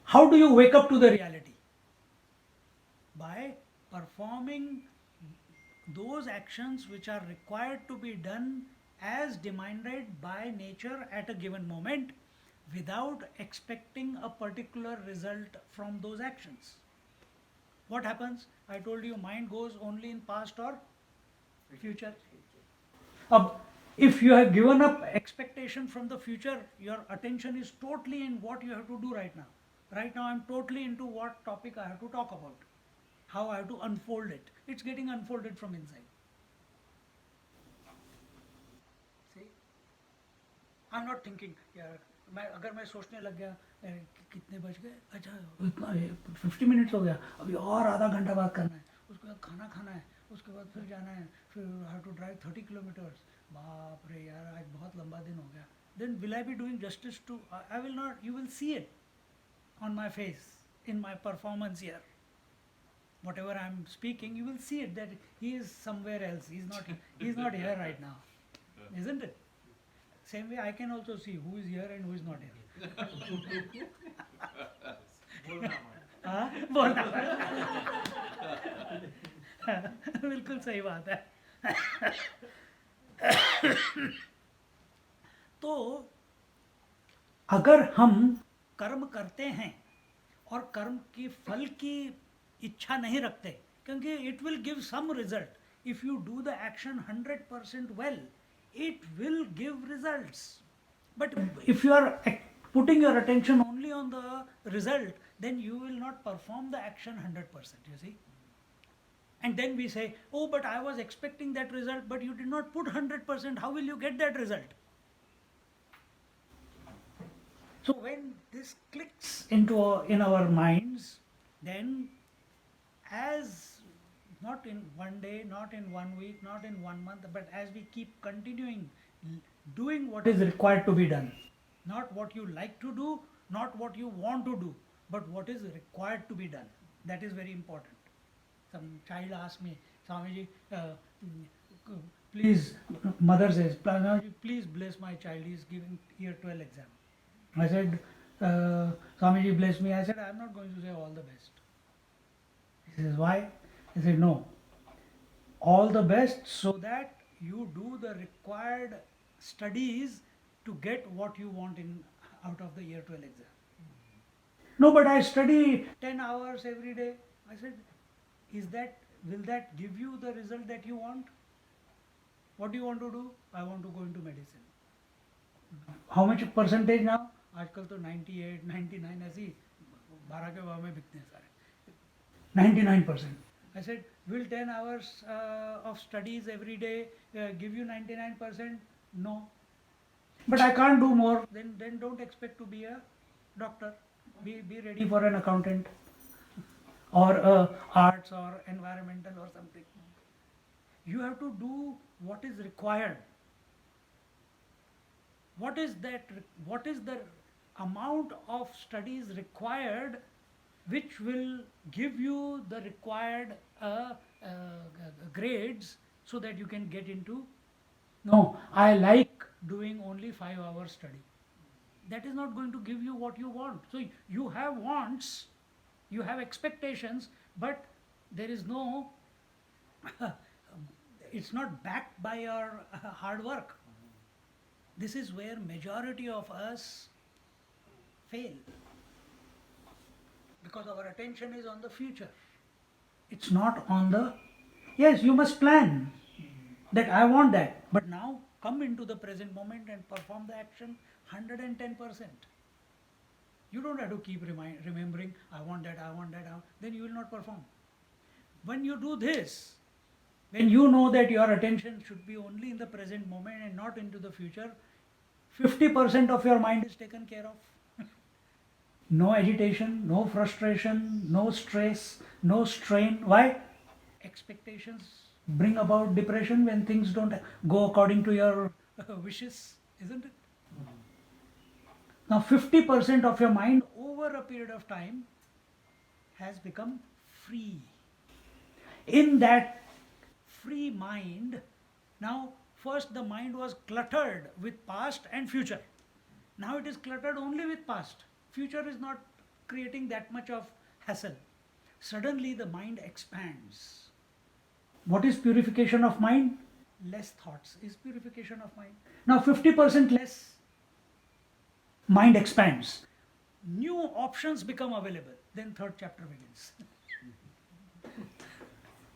S1: how do you wake up to the reality? By performing those actions which are required to be done as demanded by nature at a given moment, without expecting a particular result from those actions. What happens? I told you, mind goes only in past or future. If you have given up expectation from the future, your attention is totally in what you have to do right now. Right now I am totally into what topic I have to talk about, how I have to unfold it. It's getting unfolded from inside. See? I'm not thinking, यार अगर मैं सोचने लग गया कितने बज गए, अच्छा इतना 50 मिनट्स हो गया, अभी और आधा घंटा बात करना है, उसके बाद खाना खाना है, उसके बाद फिर जाना है, फिर हैव टू ड्राइव 30 किलोमीटर्स. बाप रे यार, आज बहुत लंबा दिन हो गया. Then will I be doing justice to? I will not. You will see it on my face, in my performance here. Whatever I am speaking, you will see it that he is somewhere else. He is not here right now, isn't it? Same way I can also see who is here and who is not here. हाँ, बोलना बिल्कुल सही बात है. तो अगर हम कर्म करते हैं और कर्म की फल की इच्छा नहीं रखते, क्योंकि it will give some result. If you do the action 100% well, it will give results. But if you are putting your attention only on the result, then you will not perform the action 100%, you see. And then we say, oh, but I was expecting that result, but you did not put 100%, how will you get that result? So when this clicks in our minds, then as not in one day, not in 1 week, not in 1 month, but as we keep continuing doing what is required to be done, not what you like to do, not what you want to do, but what is required to be done. That is very important. Some child asked me, Swamiji, please, mother says, please bless my child, he is giving year 12 exam. I said, Swamiji bless me. I said, I am not going to say all the best. He says, why? I said, no, all the best so that you do the required studies to get what you want out of the year 12 exam. No, but I study 10 hours every day. I said, will that give you the result that you want? What do you want to do? I want to go into medicine. How much percentage now? आजकल तो 98, 99 ऐसी 12 के भाव में बिकते हैं सारे. 99%. I said, will 10 hours of studies every day give you 99%? No. But I can't do more. Then don't expect to be a doctor. Be ready for an accountant or arts or environmental or something. You have to do what is required. What is that? What is the amount of studies required which will give you the required grades so that you can get into? No, I like doing only 5 hours study. That is not going to give you what you want. So you have wants, you have expectations, but there is no, it's not backed by your hard work. This is where majority of us fail. Because our attention is on the future. It's not on the, yes, you must plan that I want that. But now come into the present moment and perform the action 110%. You don't have to keep remembering, I want that, then you will not perform. When you do this, when you know that your attention should be only in the present moment and not into the future, 50% of your mind is taken care of. No agitation, no frustration, no stress, no strain. Why? Expectations bring about depression when things don't go according to your wishes, isn't it? Now 50% of your mind over a period of time has become free. In that free mind, now first the mind was cluttered with past and future. Now it is cluttered only with past. Future is not creating that much of hassle. Suddenly the mind expands. What is purification of mind? Less thoughts is purification of mind. Now 50% less, mind expands. New options become available. Then third chapter begins.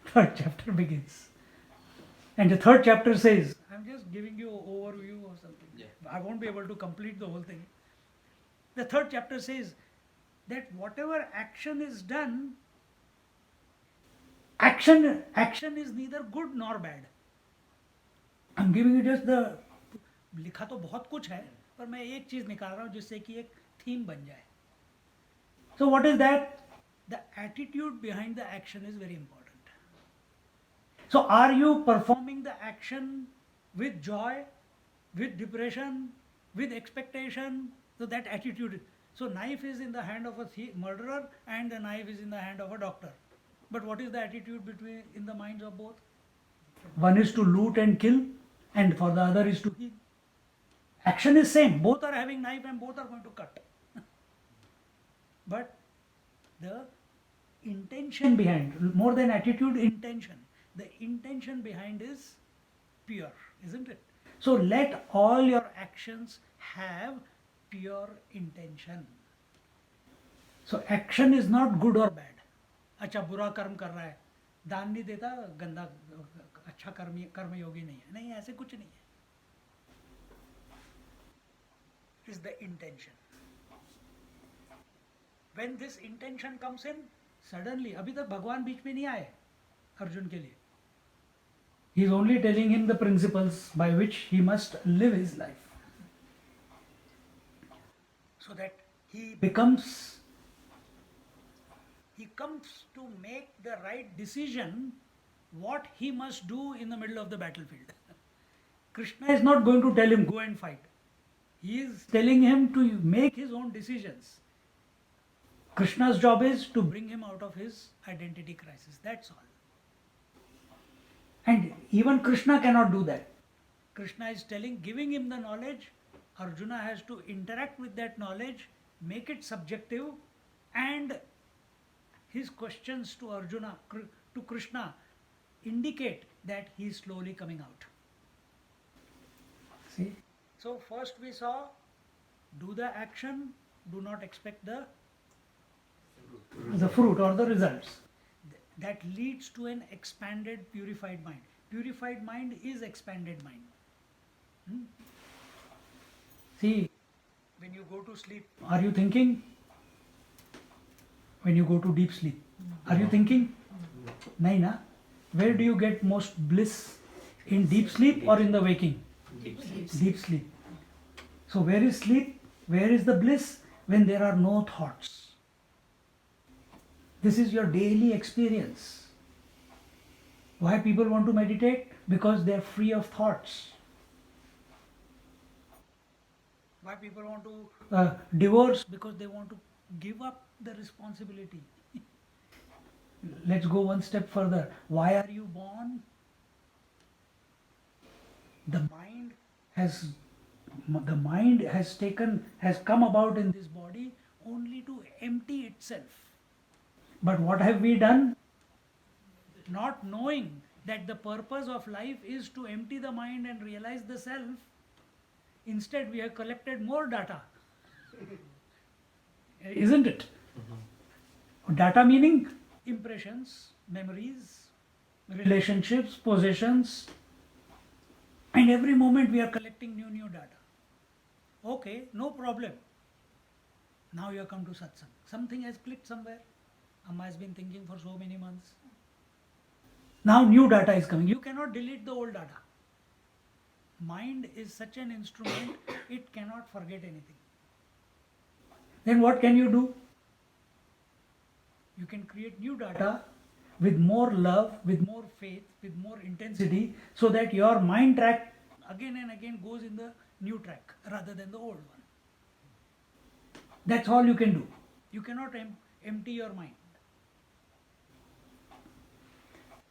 S1: Third chapter begins. And the third chapter says, I'm just giving you an overview or something.
S3: Yeah.
S1: I won't be able to complete the whole thing. The third chapter says that whatever action is done, action is neither good nor bad. I'm giving you just the, लिखा तो बहुत कुछ है, पर मैं एक चीज निकाल रहा हूँ जिससे कि एक थीम बन जाए. So what is that? The attitude behind the action is very important. So are you performing the action with joy, with depression, with expectation? So that attitude. So knife is in the hand of a murderer and the knife is in the hand of a doctor. But what is the attitude between in the minds of both? One is to loot and kill, and for the other is to heal. Action is same. Both are having knife and both are going to cut. But the intention behind, more than attitude, intention. The intention behind is pure, isn't it? So let all your actions have pure intention. So action is not good or bad. अच्छा बुरा कर्म कर रहा है, दान नहीं देता, गंदा अच्छा कर्मयोगी नहीं है. नहीं, ऐसे कुछ नहीं है. It is the intention. When this intention comes in, suddenly, अभी तक भगवान बीच में नहीं आए अर्जुन के लिए. He is only telling him the principles by which he must live his life. So that he comes to make the right decision what he must do in the middle of the battlefield. Krishna is not going to tell him go and fight. He is telling him to make his own decisions. Krishna's job is to bring him out of his identity crisis. That's all. And even Krishna cannot do that. Krishna is giving him the knowledge. Arjuna has to interact with that knowledge, make it subjective, and his questions to Arjuna, to Krishna, indicate that he is slowly coming out. See? So first we saw, do the action, do not expect the fruit or the results. That leads to an expanded, purified mind. Purified mind is expanded mind. See, when you go to sleep, are you thinking? When you go to deep sleep, are you thinking? Nahi na? Where do you get most bliss? In deep sleep or in the waking?
S3: Deep sleep.
S1: Deep sleep. So where is sleep? Where is the bliss? When there are no thoughts. This is your daily experience. Why people want to meditate? Because they are free of thoughts. Why people want to divorce? Because they want to give up the responsibility. Let's go one step further. Why are you born? The mind has come about in this body only to empty itself. But what have we done? Not knowing that the purpose of life is to empty the mind and realize the self, instead we have collected more data. Isn't it? Data meaning impressions, memories, relationships, possessions, and every moment we are collecting new data. Okay, no problem. Now you have come to satsang. Something has clicked somewhere. Amma has been thinking for so many months. Now new data is coming. You cannot delete the old data. Mind is such an instrument, it cannot forget anything. Then what can you do? You can create new data with more love, with more faith, with more intensity, so that your mind track again and again goes in the new track rather than the old one. That's all you can do. You cannot empty your mind.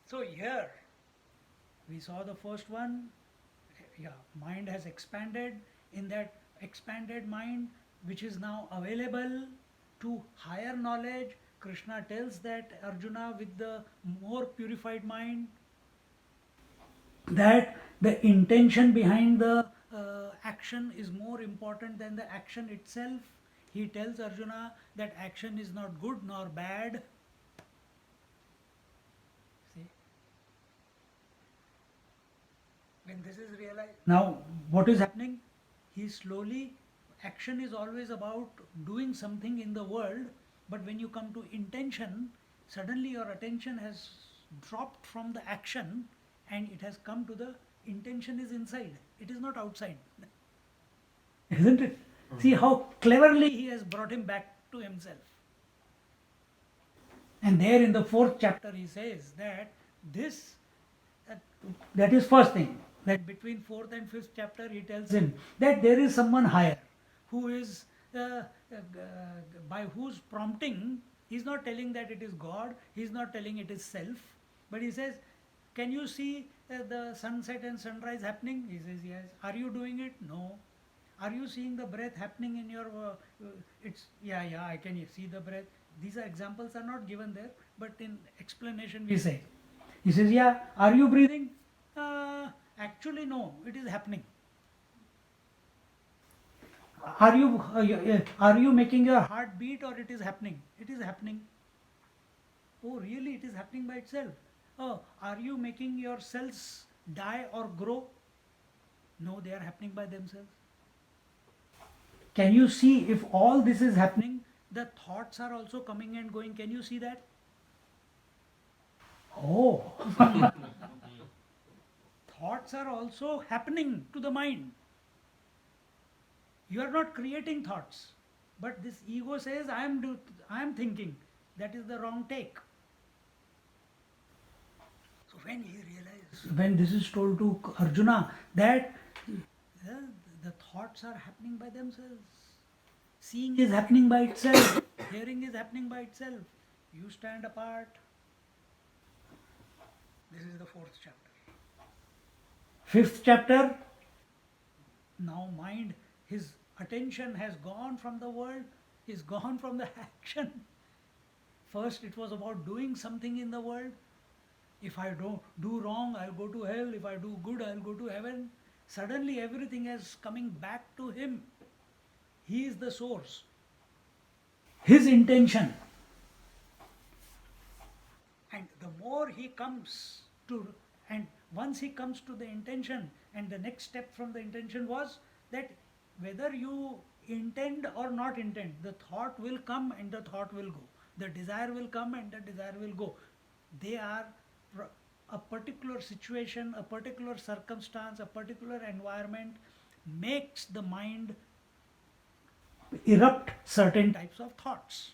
S1: So here we saw the first one. Yeah, mind has expanded. In that expanded mind, which is now available to higher knowledge, Krishna tells that Arjuna with the more purified mind, that the intention behind the action is more important than the action itself. He tells Arjuna that action is not good nor bad. See? When this is realized, now what is happening? He slowly, action is always about doing something in the world, but when you come to intention, suddenly your attention has dropped from the action and it has come to the intention is inside. It is not outside. Isn't it? See how cleverly he has brought him back to himself. And there in the 4th chapter he says that this, that is first thing, that between 4th and 5th chapter he tells him that there is someone higher who is, by whose prompting, he is not telling that it is God, he is not telling it is self, but he says, can you see the sunset and sunrise happening? He says, yes. Are you doing it? No. Are you seeing the breath happening in your, yeah, I can see the breath. These are examples are not given there, but in explanation we say. He says, yeah, are you breathing? Actually no, it is happening. Are you making your heart beat or it is happening? It is happening. Oh really, it is happening by itself. Oh, are you making your cells die or grow? No, they are happening by themselves. Can you see if all this is happening, the thoughts are also coming and going? Can you see that? Oh, thoughts are also happening to the mind. You are not creating thoughts, but this ego says, I am thinking. That is the wrong take. So when he realized, when this is told to Arjuna, that the thoughts are happening by themselves. Seeing is happening by itself. Hearing is happening by itself. You stand apart. This is the 4th chapter. 5th chapter, now mind, his attention has gone from the world, is gone from the action. First it was about doing something in the world. If I don't do wrong, I'll go to hell. If I do good, I'll go to heaven. Suddenly everything is coming back to him. He is the source. His intention. And the more he comes to, and once he comes to the intention, and the next step from the intention was that whether you intend or not intend, the thought will come and the thought will go. The desire will come and the desire will go. They are a particular situation, a particular circumstance, a particular environment makes the mind erupt certain types of thoughts.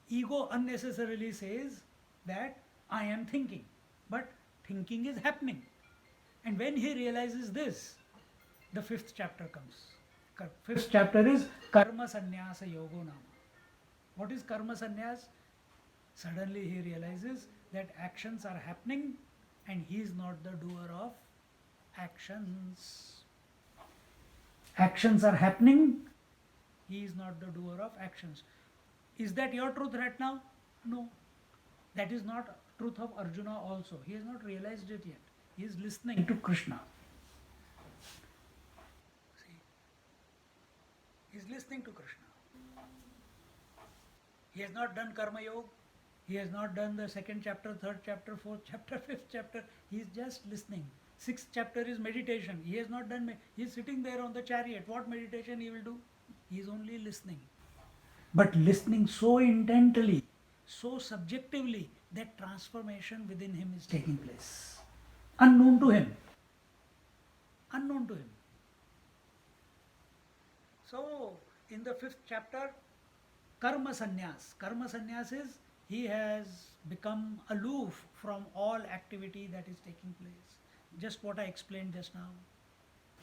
S1: Ego unnecessarily says that I am thinking, but thinking is happening. And when he realizes this, the fifth chapter comes. Fifth chapter is Karma Sannyasa Yogo Nama. What is Karma Sannyas? Suddenly he realizes that actions are happening and he is not the doer of actions. Actions are happening, he is not the doer of actions. Is that your truth right now? No. That is not truth of Arjuna also. He has not realized it yet. He is listening to Krishna. See? He is listening to Krishna. He has not done Karma Yoga. He has not done the second chapter, third chapter, fourth chapter, fifth chapter. He is just listening. Sixth chapter is meditation. He has not done. He is sitting there on the chariot. What meditation he will do? He is only listening. But listening so intently, so subjectively, that transformation within him is taking place. Unknown to him. Unknown to him. So, in the fifth chapter, Karma Sannyas. Karma Sannyas is he has become aloof from all activity that is taking place. Just what I explained just now.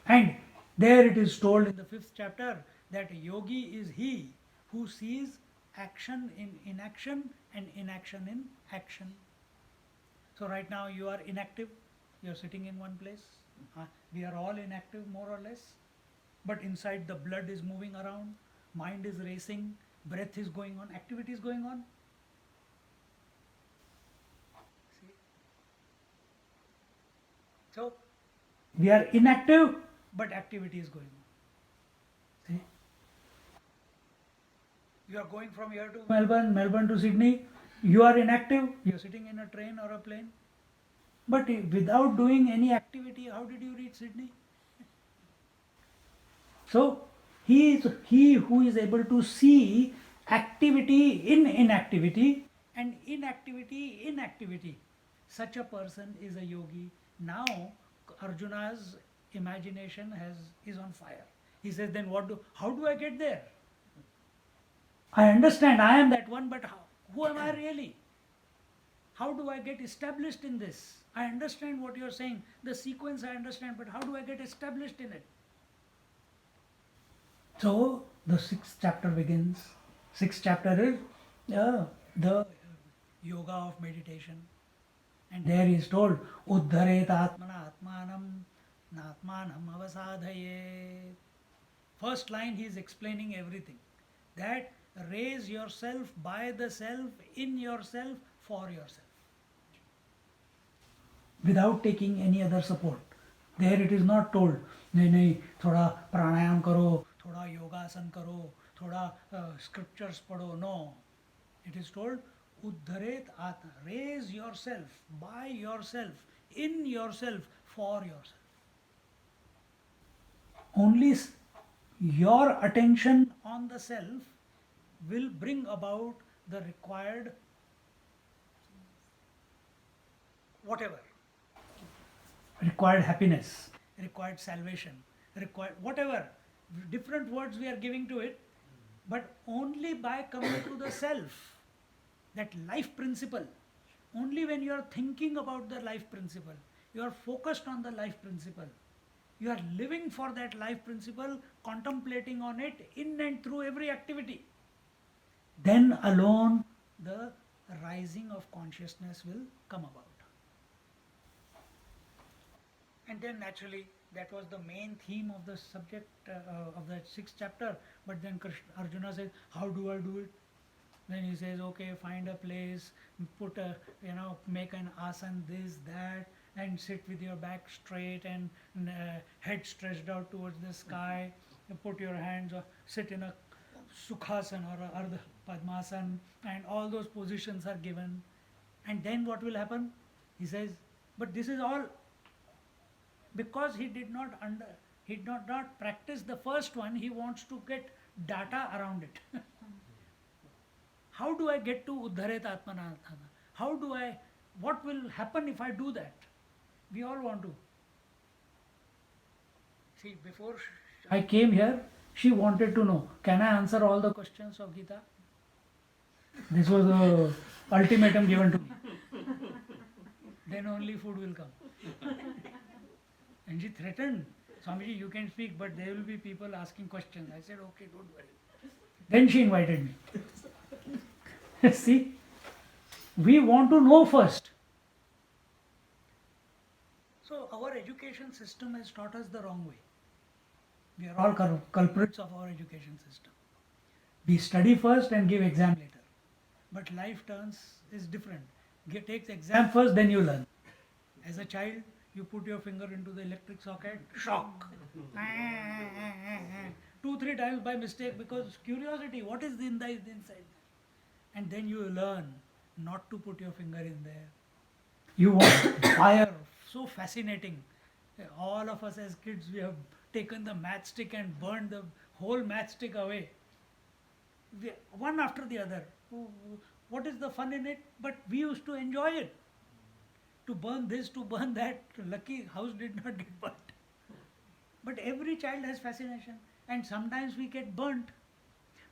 S1: And there it is told in the fifth chapter that yogi is he who sees action in inaction and inaction in action. So right now you are inactive, you are sitting in one place. We are all inactive more or less. But inside the blood is moving around, mind is racing, breath is going on, activity is going on. See? So we are inactive, but activity is going on. See? You are going from here to Melbourne, Melbourne to Sydney. You are inactive, you are sitting in a train or a plane. But without doing any activity, how did you reach Sydney? So, he who is able to see activity in inactivity and inactivity in activity. Such a person is a yogi. Now, Arjuna's imagination is on fire. He says, then how do I get there? I understand I am that one, but who am I really? How do I get established in this? I understand what you are saying. The sequence I understand, but how do I get established in it? So the sixth chapter begins. Sixth chapter is the yoga of meditation. And there he is told, Uddharet Atmana Atmanam Natmanam Avasadhayet. First line he is explaining everything. That raise yourself by the self, in yourself, for yourself. Without taking any other support. There it is not told, नहीं थोड़ा प्राणायाम करो, थोड़ा योगासन करो, थोड़ा scriptures पढ़ो. No. It is told, Uddharet Atma. Raise yourself, by yourself, in yourself, for yourself. Only your attention on the self will bring about the required whatever. Required happiness, required salvation, required whatever. Different words we are giving to it, but only by coming to the self, that life principle. Only when you are thinking about the life principle, you are focused on the life principle. You are living for that life principle, contemplating on it in and through every activity. Then alone the rising of consciousness will come about. And then naturally that was the main theme of the subject of the sixth chapter. But then Arjuna says, how do I do it? Then he says, okay, find a place, put make an asana, this, that, and sit with your back straight and head stretched out towards the sky. Put your hands, sit in a Sukhasana or a Ardha Padmasana, and all those positions are given. And then what will happen? He says, but this is all because he did not practice the first one. He wants to get data around it. How do I get to Uddharet Atmanarthana? What will happen if I do that? We all want to. See, before I came here, she wanted to know, can I answer all the questions of Gita? This was the ultimatum given to me. then only food will come. And she threatened, Swamiji, you can speak, but there will be people asking questions. I said, okay, don't worry. Then she invited me. See, we want to know first. So our education system has taught us the wrong way. We are all culprits of our education system. We study first and give exam later. But life is different. Take exam first, then you learn. As a child, you put your finger into the electric socket, shock. 2-3 times by mistake because curiosity, what is inside? And then you learn not to put your finger in there. You want fire, so fascinating. All of us as kids, we have taken the matchstick and burned the whole matchstick away. One after the other. What is the fun in it? But we used to enjoy it. To burn this, to burn that. Lucky house did not get burnt. But every child has fascination. And sometimes we get burnt.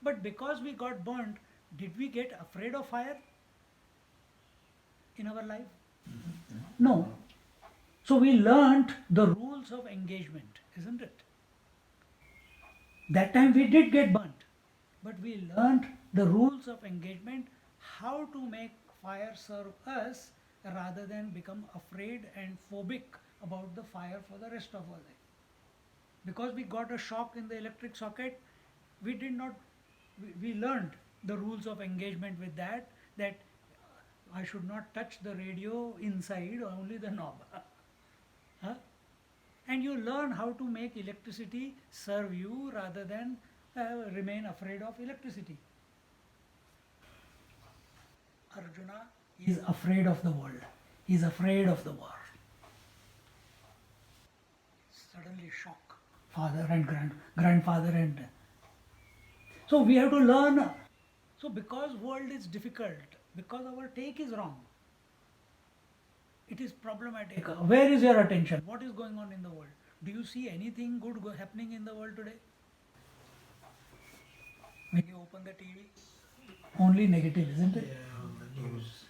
S1: But because we got burnt, did we get afraid of fire in our life? No. So we learnt the rules of engagement, isn't it? That time we did get burnt. But we learnt the rules of engagement, how to make fire serve us rather than become afraid and phobic about the fire for the rest of our life. Because we got a shock in the electric socket, we learned the rules of engagement with that I should not touch the radio inside, only the knob. Huh? And you learn how to make electricity serve you rather than remain afraid of electricity. Arjuna is afraid of the world. He is afraid of the war. Suddenly shock. Father and grandfather and... So we have to learn. So because world is difficult, because our take is wrong, it is problematic. Where is your attention? What is going on in the world? Do you see anything good happening in the world today? When you open the TV, only negative, isn't it?
S4: Yeah, the news.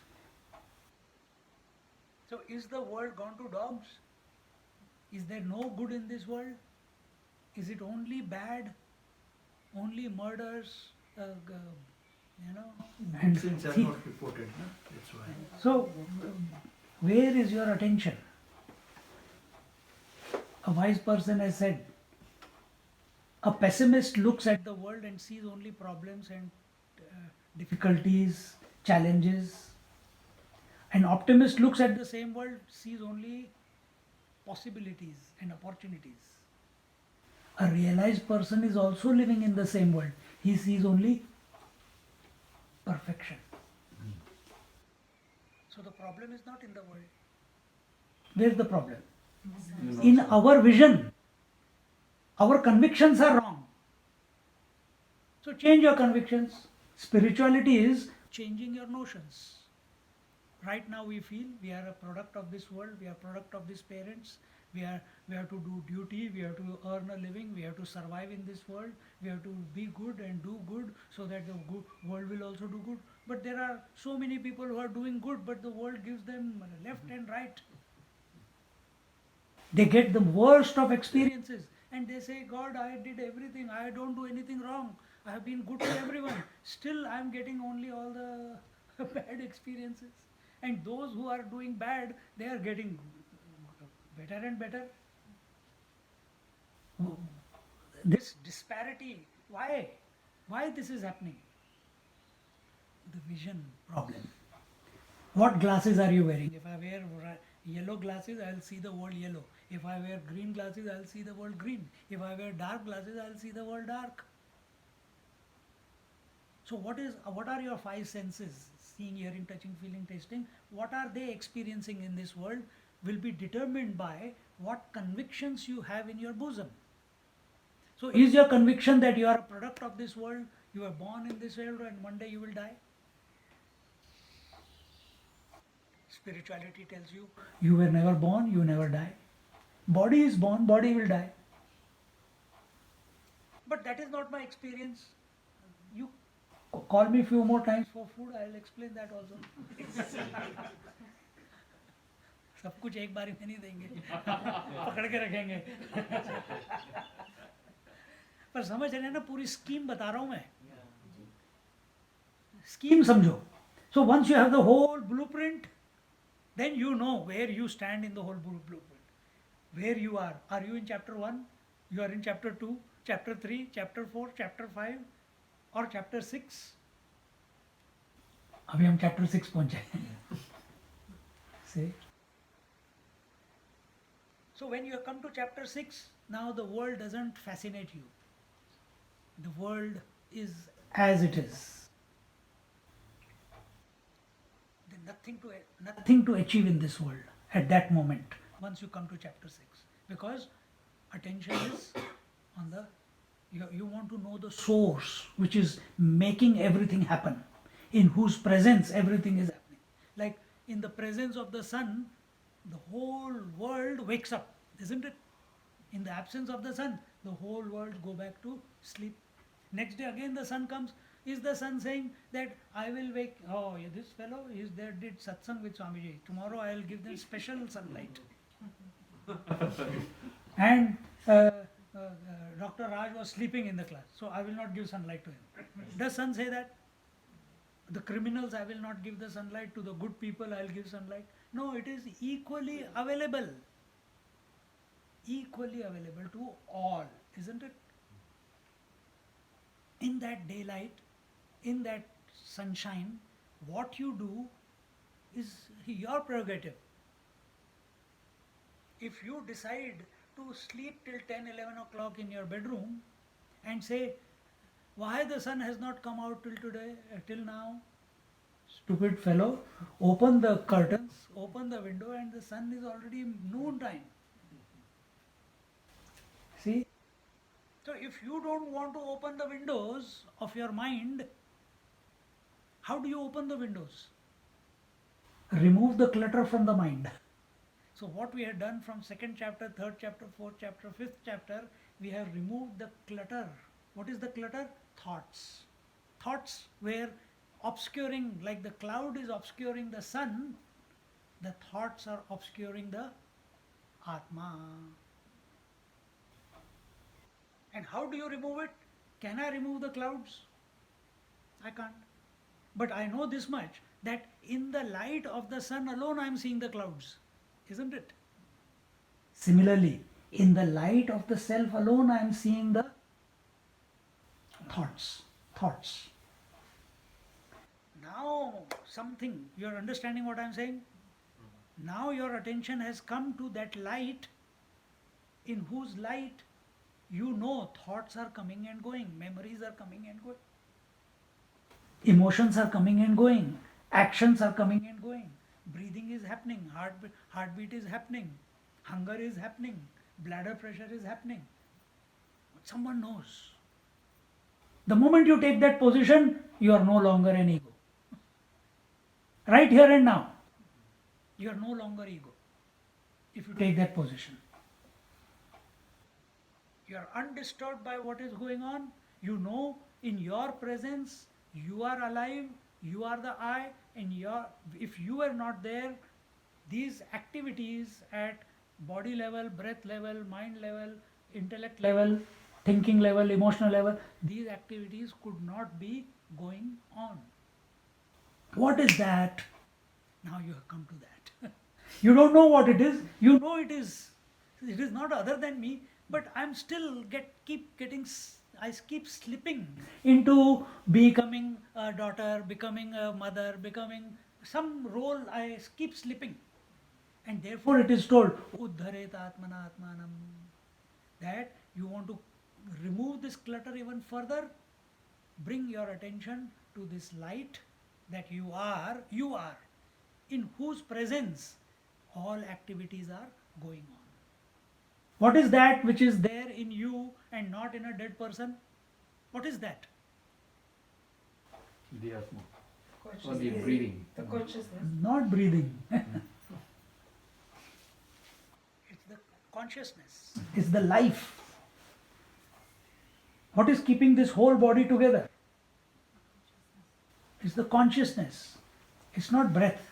S1: So is the world gone to dogs? Is there no good in this world? Is it only bad? Only murders? And
S4: Since are
S1: thief-
S4: not reported, no? That's why.
S1: So, where is your attention? A wise person has said, a pessimist looks at the world and sees only problems and difficulties, challenges. An optimist looks at the same world, sees only possibilities and opportunities. A realized person is also living in the same world. He sees only perfection. So the problem is not in the world. Where's the problem? In our vision. Our convictions are wrong. So change your convictions. Spirituality is changing your notions. Right now we feel we are a product of this world, we are a product of these parents, we have to do duty, we have to earn a living, we have to survive in this world, we have to be good and do good so that the world will also do good. But there are so many people who are doing good, but the world gives them left and right. They get the worst of experiences and they say, God, I did everything, I don't do anything wrong, I have been good to everyone. Still I am getting only all the bad experiences. And those who are doing bad, they are getting better and better. This disparity, why? Why this is happening? The vision problem. What glasses are you wearing? If I wear yellow glasses, I'll see the world yellow. If I wear green glasses, I'll see the world green. If I wear dark glasses, I'll see the world dark. So what are your five senses? Seeing, hearing, touching, feeling, tasting. What are they experiencing in this world will be determined by what convictions you have in your bosom. So is your conviction that you are a product of this world, you are born in this world and one day you will die? Spirituality tells you, you were never born, you never die. Body is born, body will die. But that is not my experience. You call me few more times for food, I will explain that also. सब कुछ एक बारी में नहीं देंगे पकड़ के रखेंगे पर समझ रहे हैं ना, पूरी स्कीम बता रहा हूं मैं, स्कीम समझो. So once you have the whole blueprint, then you know where you stand in the whole blueprint, where you are. Are you in chapter 1? You are in chapter 2, chapter 3, chapter 4, chapter 5 or chapter 6? अभी हम chapter 6 पहुंचे. See? So when you come to chapter 6, now the world doesn't fascinate you. The world is as it is. There's nothing to achieve in this world at that moment once you come to chapter 6, because attention is on the, you want to know the source which is making everything happen, in whose presence everything is happening. Like in the presence of the sun, the whole world wakes up, isn't it? In the absence of the sun, the whole world go back to sleep. Next day again the sun comes. Is the sun saying that I will wake, oh this fellow is there, did satsang with Swamiji, tomorrow I will give them special sunlight. And Dr. Raj was sleeping in the class, so I will not give sunlight to him. Does sun say that? The criminals I will not give the sunlight, to the good people I will give sunlight? No, it is equally available to all, isn't it? In that daylight, in that sunshine, what you do is your prerogative. If you decide to sleep till 10, 11 o'clock in your bedroom and say, why the sun has not come out till today, till now? Stupid fellow, open the curtains, open the window, and the sun is already noon time. See? So if you don't want to open the windows of your mind, how do you open the windows? Remove the clutter from the mind. So what we have done from 2nd chapter, 3rd chapter, 4th chapter, 5th chapter, we have removed the clutter. What is the clutter? Thoughts. Thoughts were obscuring, like the cloud is obscuring the sun, the thoughts are obscuring the Atma. And how do you remove it? Can I remove the clouds? I can't. But I know this much, that in the light of the sun alone I am seeing the clouds. Isn't it? Similarly, in the light of the self alone I am seeing the thoughts. Now something, you are understanding what I am saying? Now your attention has come to that light, in whose light you know thoughts are coming and going, memories are coming and going, emotions are coming and going, actions are coming and going, breathing is happening, heartbeat is happening, hunger is happening, bladder pressure is happening. But someone knows. The moment you take that position, you are no longer an ego. Right here and now, you are no longer ego. If you take that position, you are undisturbed by what is going on. You know in your presence you are alive, you are the I, and if you are not there, these activities at body level, breath level, mind level, intellect level, thinking level, emotional level, these activities could not be going on. What is that? Now you have come to that. You don't know what it is. You know it is. It is not other than me, but I'm still I keep slipping into becoming a daughter, becoming a mother, becoming some role. I keep slipping. And therefore it is told, Uddharet Atmana Atmanam, that you want to remove this clutter even further, bring your attention to this light that you are, in whose presence all activities are going on. What is that which is there in you and not in a dead person? What is that?
S3: The Atma.
S2: Consciousness.
S3: Or the breathing.
S2: The consciousness.
S1: Not breathing. It's the consciousness. It's the life. What is keeping this whole body together? It's the consciousness. It's not breath.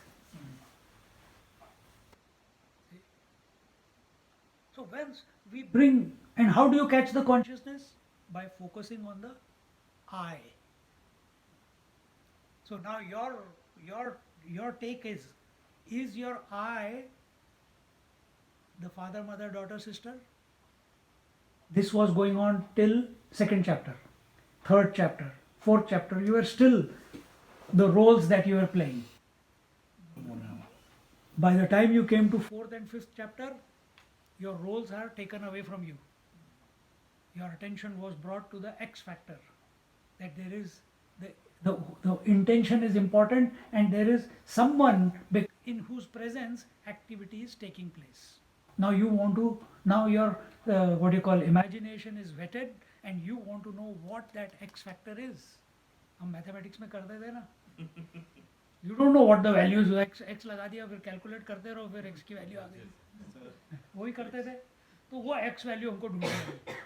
S1: So once we bring, and how do you catch the consciousness? By focusing on the I. So now your take is your I the father, mother, daughter, sister? This was going on till second chapter, third chapter, fourth chapter. You were still the roles that you were playing. By the time you came to fourth and fifth chapter, your roles are taken away from you. Your attention was brought to the X factor, that there is the intention is important and there is someone in whose presence activity is taking place. Now you want to, now your what you call imagination is whetted and you want to know what that X factor is. हम mathematics में करते थे ना, you don't know what the values, x लगा दिया, फिर calculate करते रहो, फिर x की वैल्यू आ गई, वही करते थे. तो वो x वैल्यू हमको ढूंढना है.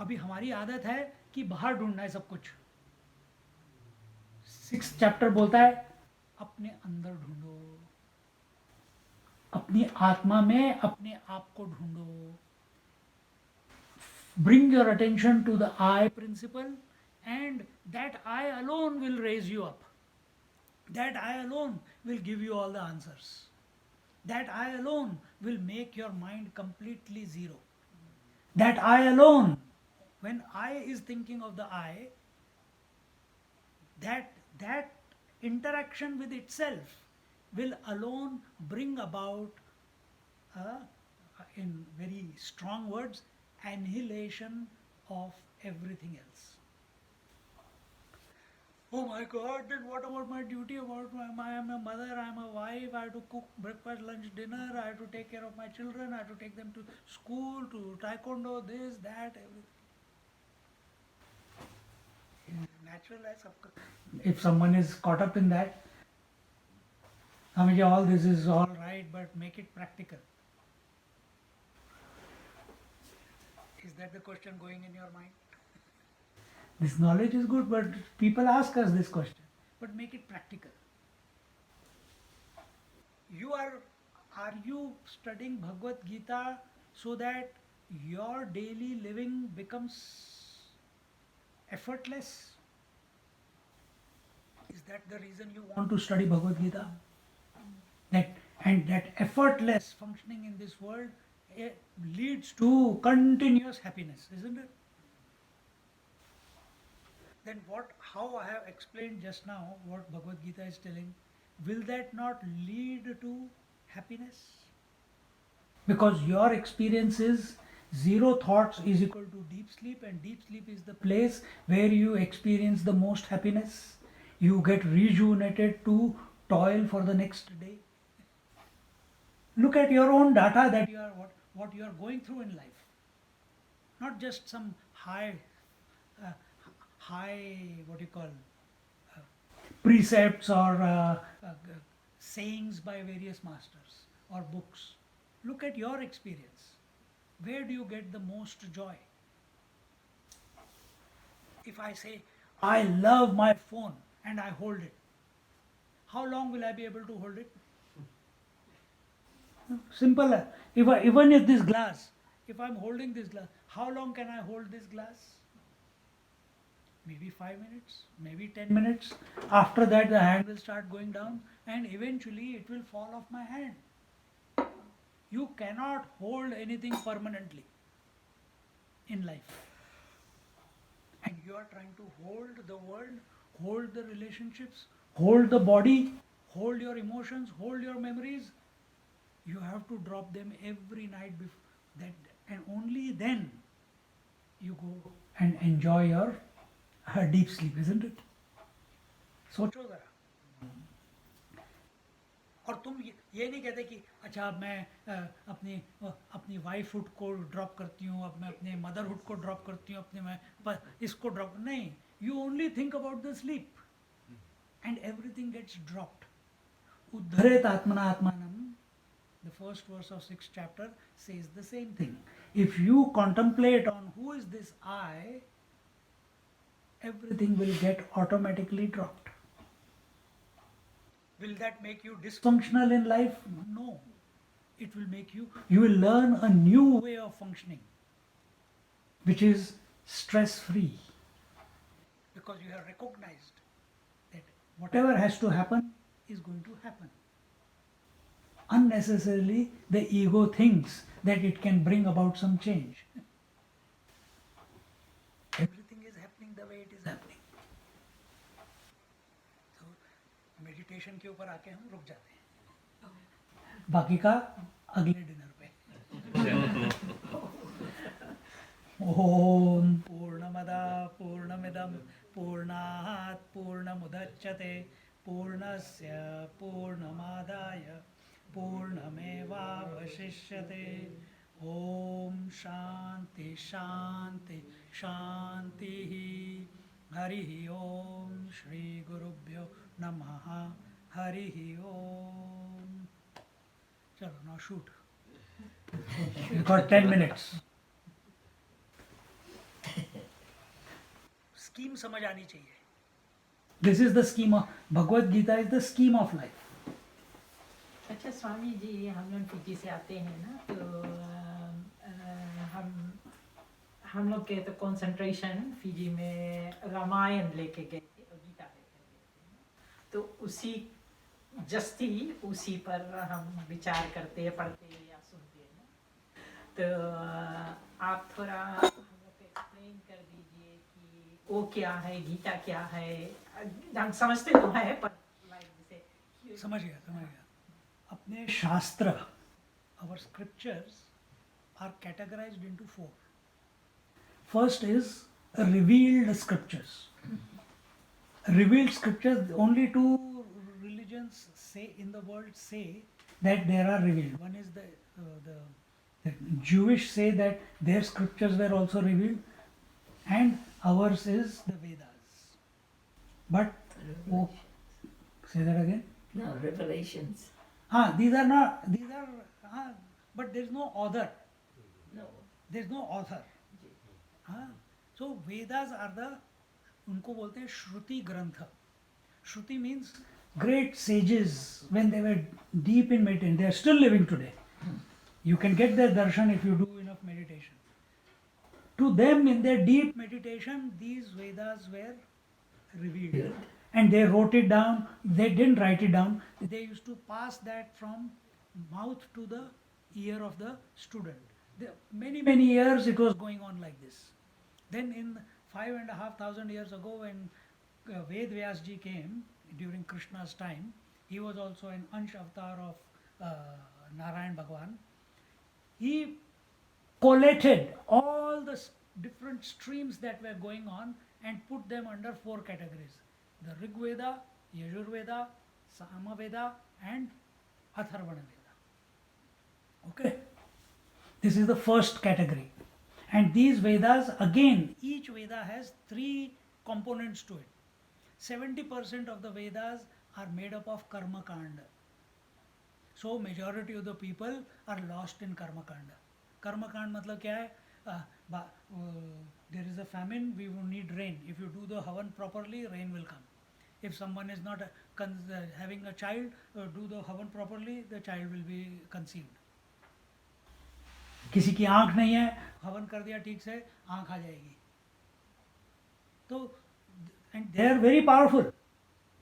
S1: अभी हमारी आदत है कि बाहर ढूंढना है सब कुछ. सिक्स्थ चैप्टर बोलता है अपने अंदर ढूंढो, अपनी आत्मा में अपने आप को ढूंढो. Bring your attention to the I principle and that I alone will raise you up. That I alone will give you all the answers. That I alone will make your mind completely zero. That I alone, when I is thinking of the I, that interaction with itself will alone bring about, in very strong words, annihilation of everything else. Oh my God, then what about my duty? I am a mother, I am a wife, I have to cook breakfast, lunch, dinner, I have to take care of my children, I have to take them to school, to taekwondo, this, that, everything. Natural as if someone is caught up in that, I mean, all this is all right, but make it practical. Is that the question going in your mind? This knowledge is good, but people ask us this question. But make it practical. Are you studying Bhagavad Gita so that your daily living becomes effortless? Is that the reason you want to study Bhagavad Gita? That effortless functioning in this world leads to continuous happiness, isn't it? Then how I have explained just now what Bhagavad Gita is telling, will that not lead to happiness? Because your experience is zero thoughts is equal to deep sleep, and deep sleep is the place where you experience the most happiness. You get rejuvenated to toil for the next day. Look at your own data that you are what you are going through in life. Not just some high what you call precepts or sayings by various masters or books. Look at your experience. Where do you get the most joy? If I say, I love my phone and I hold it, how long will I be able to hold it? Simple. Even if this glass, if I'm holding this glass, how long can I hold this glass? Maybe 5 minutes, maybe 10 minutes. After that, the hand will start going down and eventually it will fall off my hand. You cannot hold anything permanently in life. And you are trying to hold the world, hold the relationships, hold the body, hold your emotions, hold your memories. You have to drop them every night before that, and only then you go and enjoy your deep sleep, isn't it? सोचो जरा. और तुम ये नहीं कहते कि अच्छा अब मैं अपनी वाइफहुड को ड्रॉप करती हूँ, अब मैं अपने मदरहुड को ड्रॉप करती हूँ, अपने मैं इसको ड्रॉप नहीं. You only think about the sleep and everything gets dropped. Uddharet atmana atmanam, the first verse of 6th chapter says the same thing. If you contemplate on who is this I, everything will get automatically dropped. Will that make you dysfunctional in life? No. it will make you will learn a new way of functioning, which is stress free, because you have recognized that whatever has to happen is going to happen. Unnecessarily, the ego thinks that it can bring about some change. Everything is happening the way it is happening. So, meditation के ऊपर आके हम रुक जाते हैं, बाकी का अगले डिनर पे. ओम पूर्णमदा पूर्णमिदं पूर्णात् पूर्णमुदच्यते पूर्णस्य पूर्णमादाय पूर्णमेवावशिष्यते. ओम शांति शांति शांति. हरि ओम. श्री गुरुभ्यो नमः. हरि ओम. चलो, now shoot. You got 10 minutes. Scheme समझ आनी चाहिए. This is the scheme of Bhagavad Gita is the scheme of life.
S2: अच्छा स्वामी जी, हम लोग फिजी से आते हैं ना, तो हम लोग के तो कंसंट्रेशन फिजी में रामायण लेके गए थे और गीता लेके गए थे, तो उसी पर हम विचार करते हैं, पढ़ते हैं या सुनते हैं ना. तो आप थोड़ा हम लोग को एक्सप्लेन कर दीजिए कि वो क्या है, गीता क्या है. हम समझते तो है, पर जैसे
S1: समझ गया. अपने शास्त्र, our scriptures are categorized into 4. First is revealed scriptures. Revealed scriptures, only 2 religions say in the world say that there are revealed. One is the Jewish say that their scriptures were also revealed, and ours is the Vedas. But say that again.
S2: No, Revelations.
S1: These are not. But there is no author.
S2: No.
S1: There is no author. So Vedas are the, उनको बोलते हैं श्रुति ग्रंथ. Shruti means great sages when they were deep in meditation. They are still living today. You can get their darshan if you do enough meditation. To them, in their deep meditation, these Vedas were revealed. And they wrote it down. They didn't write it down. They used to pass that from mouth to the ear of the student. Many years it was going on like this. Then in 5,500 years ago, when Ved Vyasji came during Krishna's time, he was also an Ansh avatar of Narayan Bhagwan. He collated all the different streams that were going on and put them under 4 categories: the Rig Veda, Yajur Veda, Sama Veda, and Atharvana Veda. Okay, this is the first category. And these Vedas, again, each Veda has 3 components to it. 70% of the Vedas are made up of Karma Kanda. So majority of the people are lost in Karma Kanda. Karma Kanda matlab kya hai? There is a famine, we will need rain. If you do the havan properly, rain will come. If someone is not having a child, do the havan properly, the child will be conceived. किसी की आंख नहीं है, हवन कर दिया ठीक से, आंख आ जाएगी. तो and they are very powerful,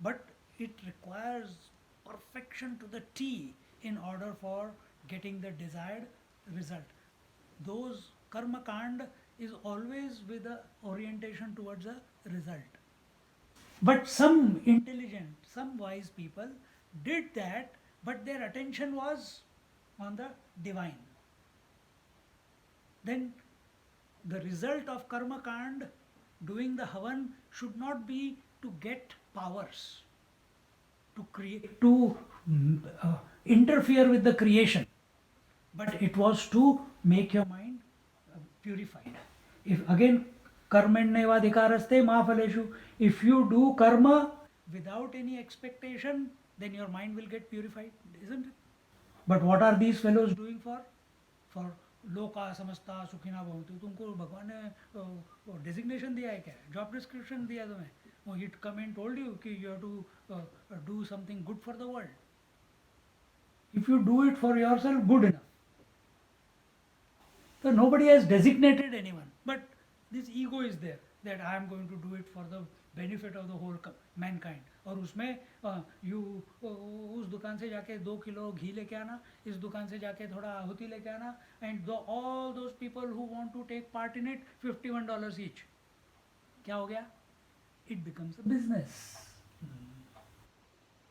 S1: but it requires perfection to the T in order for getting the desired result. Those karma kand is always with the orientation towards a result. But some intelligent, some wise people did that, but their attention was on the divine. Then the result of karma kand, doing the havan, should not be to get powers, to create, to interfere with the creation, but it was to make your mind purified. If again, karmanyevadhikaraste ma phaleshu, if you do karma without any expectation, then your mind will get purified, isn't it? But what are these fellows doing for? For लोका समस्ता सुखिना भवन्तु. तुमको भगवान ने designation दिया है क्या? Job description दिया तुम्हें? वो it come and told you कि you have to do something good for the world. If you do it for yourself, good enough. So nobody has designated anyone, but this ego is there that I am going to do it for the benefit of the whole mankind. और उसमें उस दुकान से जाके 2 kilo घी लेके आना, इस दुकान से जाके थोड़ा आहुति लेके आना, and all those people who want to take part in it, $51 each. क्या हो गया? It becomes a business.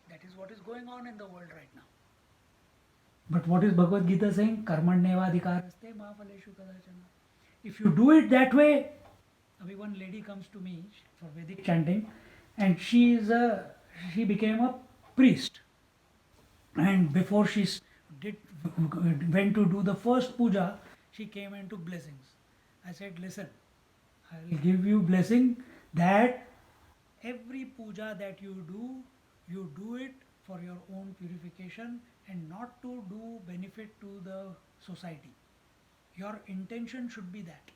S1: That is what is going on in the world right now. But what is Bhagavad Gita saying? Karmanyevadhikaraste ma phaleshu kadachana. If you do it that way, abhi one lady comes to me for Vedic chanting, and she became a priest. And before she went to do the first puja, she came and took blessings. I said, listen, I will give you blessing that every puja that you do it for your own purification and not to do benefit to the society. Your intention should be that.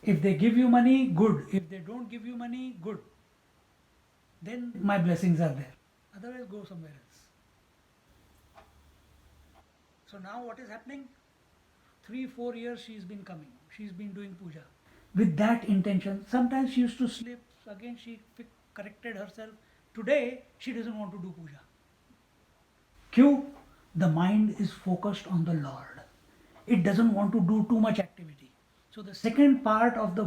S1: If they give you money, good. If they don't give you money, good. Then my blessings are there. Otherwise, go somewhere else. So now what is happening? 3-4 years she's been coming. She's been doing puja. With that intention, sometimes she used to slip. Again she corrected herself. Today, she doesn't want to do puja. Q, the mind is focused on the Lord. It doesn't want to do too much activity. So the second part of the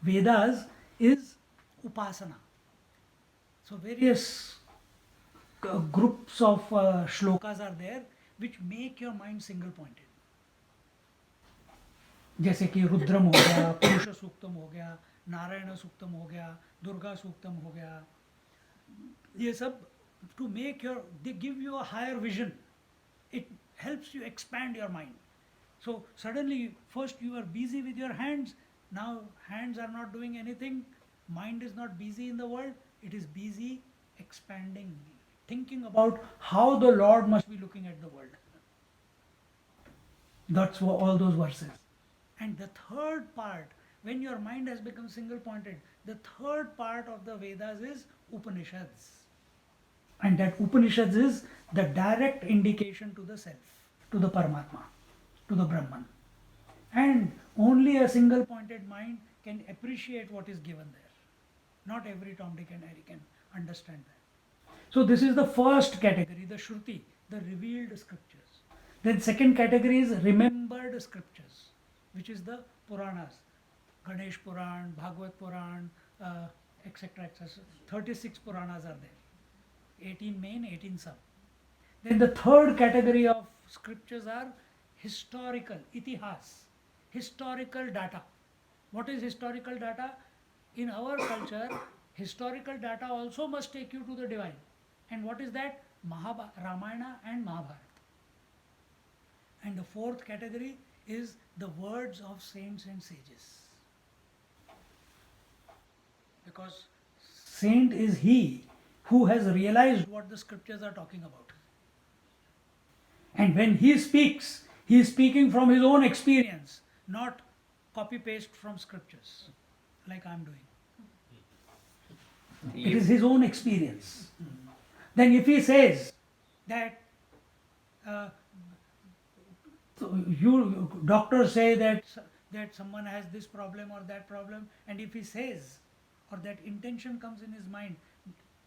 S1: Vedas is Upasana. So various groups of shlokas are there which make your mind single pointed. जैसे कि रुद्रम हो गया, पुरुष सूक्तम हो गया, नारायण सूक्तम हो गया, दुर्गा सूक्तम हो गया, ये सब to make they give you a higher vision. It helps you expand your mind. So suddenly, first you are busy with your hands, now hands are not doing anything, mind is not busy in the world, it is busy expanding, thinking about how the Lord must be looking at the world. That's what all those verses. And the third part, when your mind has become single pointed, the third part of the Vedas is Upanishads. And that Upanishads is the direct indication to the self, to the Paramatma, to the Brahman. And only a single pointed mind can appreciate what is given there. Not every Tom, Dick and Harry can understand that. So this is the first category, the Shruti, the revealed scriptures. Then second category is remembered scriptures, which is the Puranas, Ganesh Puran, Bhagavad Puran, etc. 36 Puranas are there. 18 main, 18 sub. Then the third category of scriptures are historical, itihas, historical data. What is historical data? In our culture, historical data also must take you to the divine. And what is that? Ramayana and Mahabharata. And the fourth category is the words of saints and sages. Because saint is he who has realized what the scriptures are talking about. And when he is speaking from his own experience, not copy paste from scriptures, like I am doing. It is his own experience. Then if he says that you doctors say that someone has this problem or that problem, and if he says or that intention comes in his mind,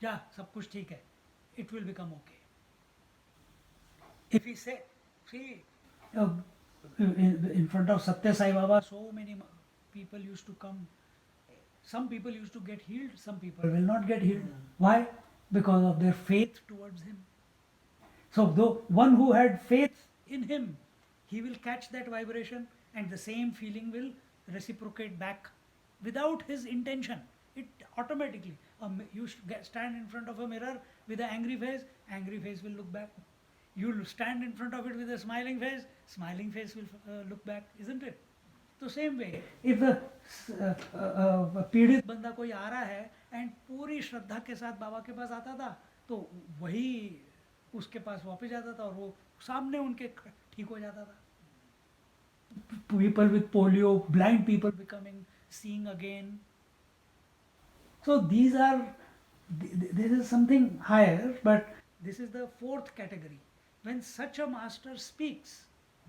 S1: yeah, sab kuch theek hai, it will become okay. If he say, see, in front of Satya Sai Baba, so many people used to come. Some people used to get healed, some people will not get healed. Why? Because of their faith towards him. So though one who had faith in him, he will catch that vibration and the same feeling will reciprocate back without his intention. It automatically, you stand in front of a mirror with an angry face will look back. You stand in front of it with a smiling face will look back, isn't it? तो same way if पीड़ित बंदा कोई आ रहा है and पूरी श्रद्धा के साथ बाबा के पास आता था, तो वही उसके पास वापस जाता था और वो सामने उनके ठीक हो जाता था. People with polio, blind people becoming seeing again. So these are, this is something higher, but this is the fourth category. when such a master speaks,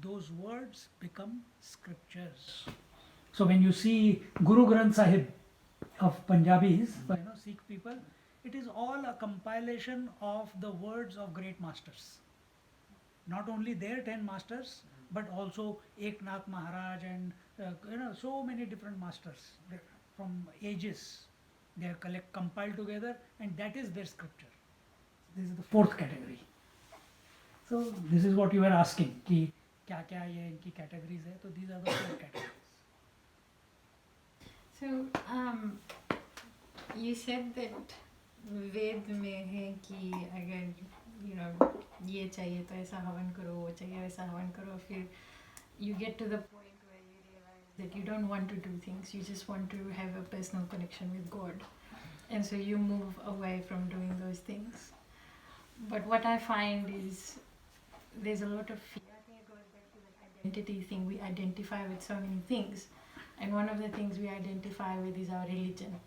S1: those words become scriptures. So when you see Guru Granth Sahib of Punjabis, Sikh people, it is all a compilation of the words of great masters. Not only their 10 masters, but also Eknath Maharaj and so many different masters from ages. They are compiled together, and that is their scripture. This is the fourth category. So this is what you were asking कि क्या क्या ये इनकी categories है, तो these are the four categories.
S6: So, you said that वेद में है कि अगर ये चाहिए तो ऐसा हवन करो, वो चाहिए वैसा हवन करो, फिर you get to the point where you realize that you don't want to do things, you just want to have a personal connection with God, and so you move away from doing those things. But what I find is there's a lot of fear. I think it goes back to that identity thing. We identify with so many things, and one of the things we identify with is our religion.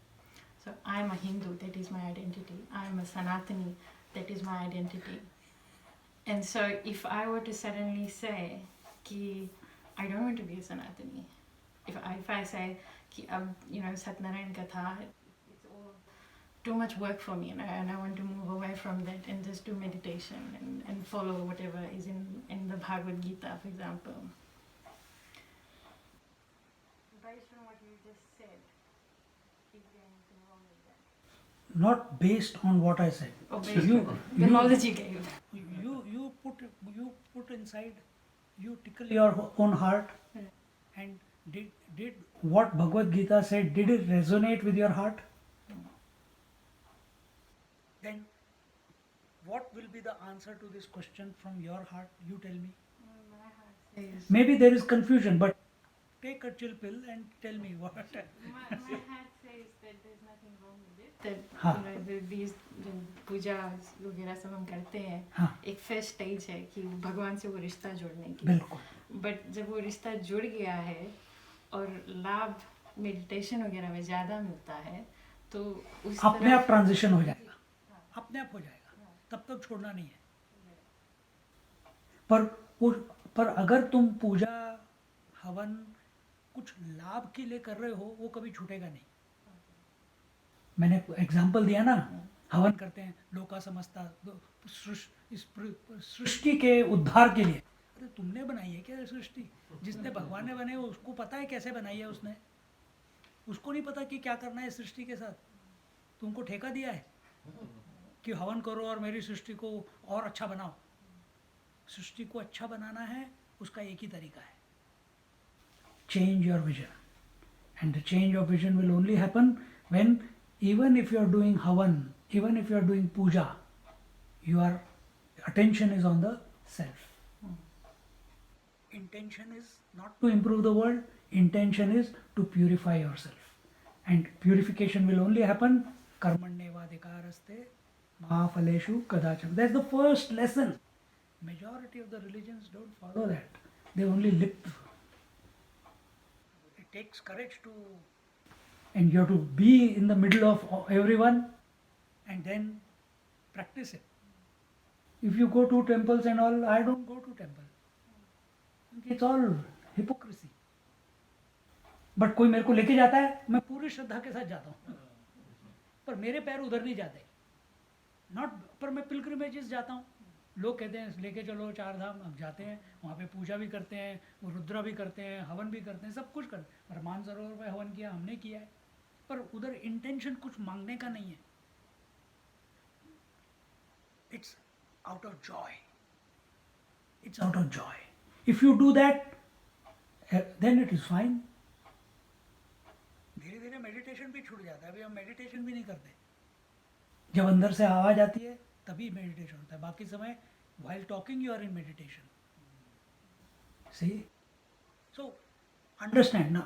S6: So I'm a Hindu, that is my identity. I'm a Sanatani, that is my identity. And so if I were to suddenly say कि I don't want to be a Sanatani, if I say कि अब Satnarayan Katha, it's all too much work for me, and I want to move away from that and just do meditation and follow whatever is in the Bhagavad Gita, for example. Based on what you just said, is there anything wrong with that?
S1: Not based on what I said.
S6: Or
S1: So
S6: based
S1: you,
S6: on the knowledge you gave.
S1: you put inside, you tickle your own heart, and did what Bhagavad Gita said, did it resonate with your heart? Then what will be the answer to this question from your heart? You tell me.
S6: My heart says,
S1: Maybe there is confusion, but take a chill pill and tell me what.
S6: my heart says that there's nothing wrong with it. That
S1: हाँ.
S6: these पूजा वगैरह सब हम करते हैं,
S1: हाँ.
S6: एक first stage है कि भगवान से वो रिश्ता जोड़ने की.
S1: बिल्कुल.
S6: बट जब वो रिश्ता जुड़ गया है और लाभ मेडिटेशन वगैरह में ज़्यादा मिलता है, तो उस
S1: अपने आप ट्रांजिशन हो जाएगा, अपने आप हो जाएगा, तब तक छोड़ना नहीं है. पर अगर तुम पूजा हवन कुछ लाभ के लिए कर रहे हो, वो कभी छूटेगा नहीं. मैंने एग्जाम्पल दिया ना, हवन करते हैं लोका समस्ता, इस सृष्टि के उद्धार के लिए. अरे तुमने बनाई है क्या सृष्टि? जिसने भगवान ने बनाई उसको पता है कैसे बनाई है उसने. उसको नहीं पता कि क्या करना है सृष्टि के साथ. तुमको ठेका दिया है कि हवन करो और मेरी सृष्टि को और अच्छा बनाओ. सृष्टि को अच्छा बनाना है, उसका एक ही तरीका है, change your vision. And the change of vision will only happen when, even if you are doing havan, even if you are doing puja, your attention is on the self. Intention is not to improve the world, intention is to purify yourself. And purification will only happen karmanyevadhikaraste mahaphaleshu kadacham. That's the first lesson. Majority of the religions don't follow that. They only lip. It takes courage to, and you have to be in the middle of everyone and then practice it. If you go to temples and all, I don't go to temple. It's all hypocrisy. But कोई मेरे को लेके जाता है, मैं पूरी श्रद्धा के साथ जाता हूँ, पर मेरे पैर उधर नहीं जाते. पर मैं पिलग्रिमेजेस जाता हूँ. लोग कहते हैं लेके चलो 4 धाम, हम जाते हैं, वहाँ पे पूजा भी करते हैं, रुद्रा भी करते हैं, हवन भी करते हैं, सब कुछ करते हैं. पर मानसरोवर में हवन किया, हमने किया है, पर उधर इंटेंशन कुछ मांगने का नहीं है. It's out of joy. It's out of joy. If you do that, then it is fine. धीरे धीरे मेडिटेशन भी छूट जाता है. अभी हम मेडिटेशन भी नहीं करते. जब अंदर से आवाज आती है तभी मेडिटेशन होता है. बाकी समय while talking you are in meditation. See? So understand now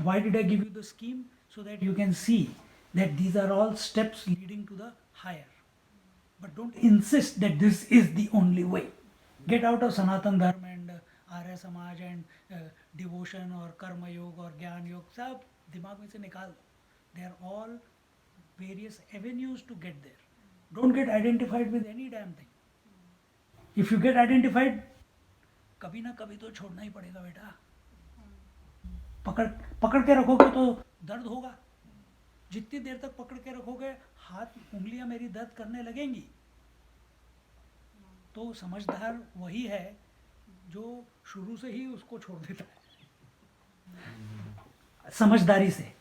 S1: why did I give you the scheme? So that you can see that these are all steps leading to the higher. But don't insist that this is the only way. Get out of Sanatan Dharma and Arya Samaj and devotion or Karma Yoga or Gyan Yoga. सब दिमाग में से निकाल दो. They are all various avenues to get there. Don't get identified with any damn thing. If you get identified, कभी ना कभी तो छोड़ना ही पड़ेगा बेटा। पकड़ पकड़ के रखोगे तो दर्द होगा। जितनी देर तक पकड़ के रखोगे, हाथ उंगलियां मेरी दर्द करने लगेंगी। तो समझदार वही है जो शुरू से ही उसको छोड़ देता है, समझदारी से।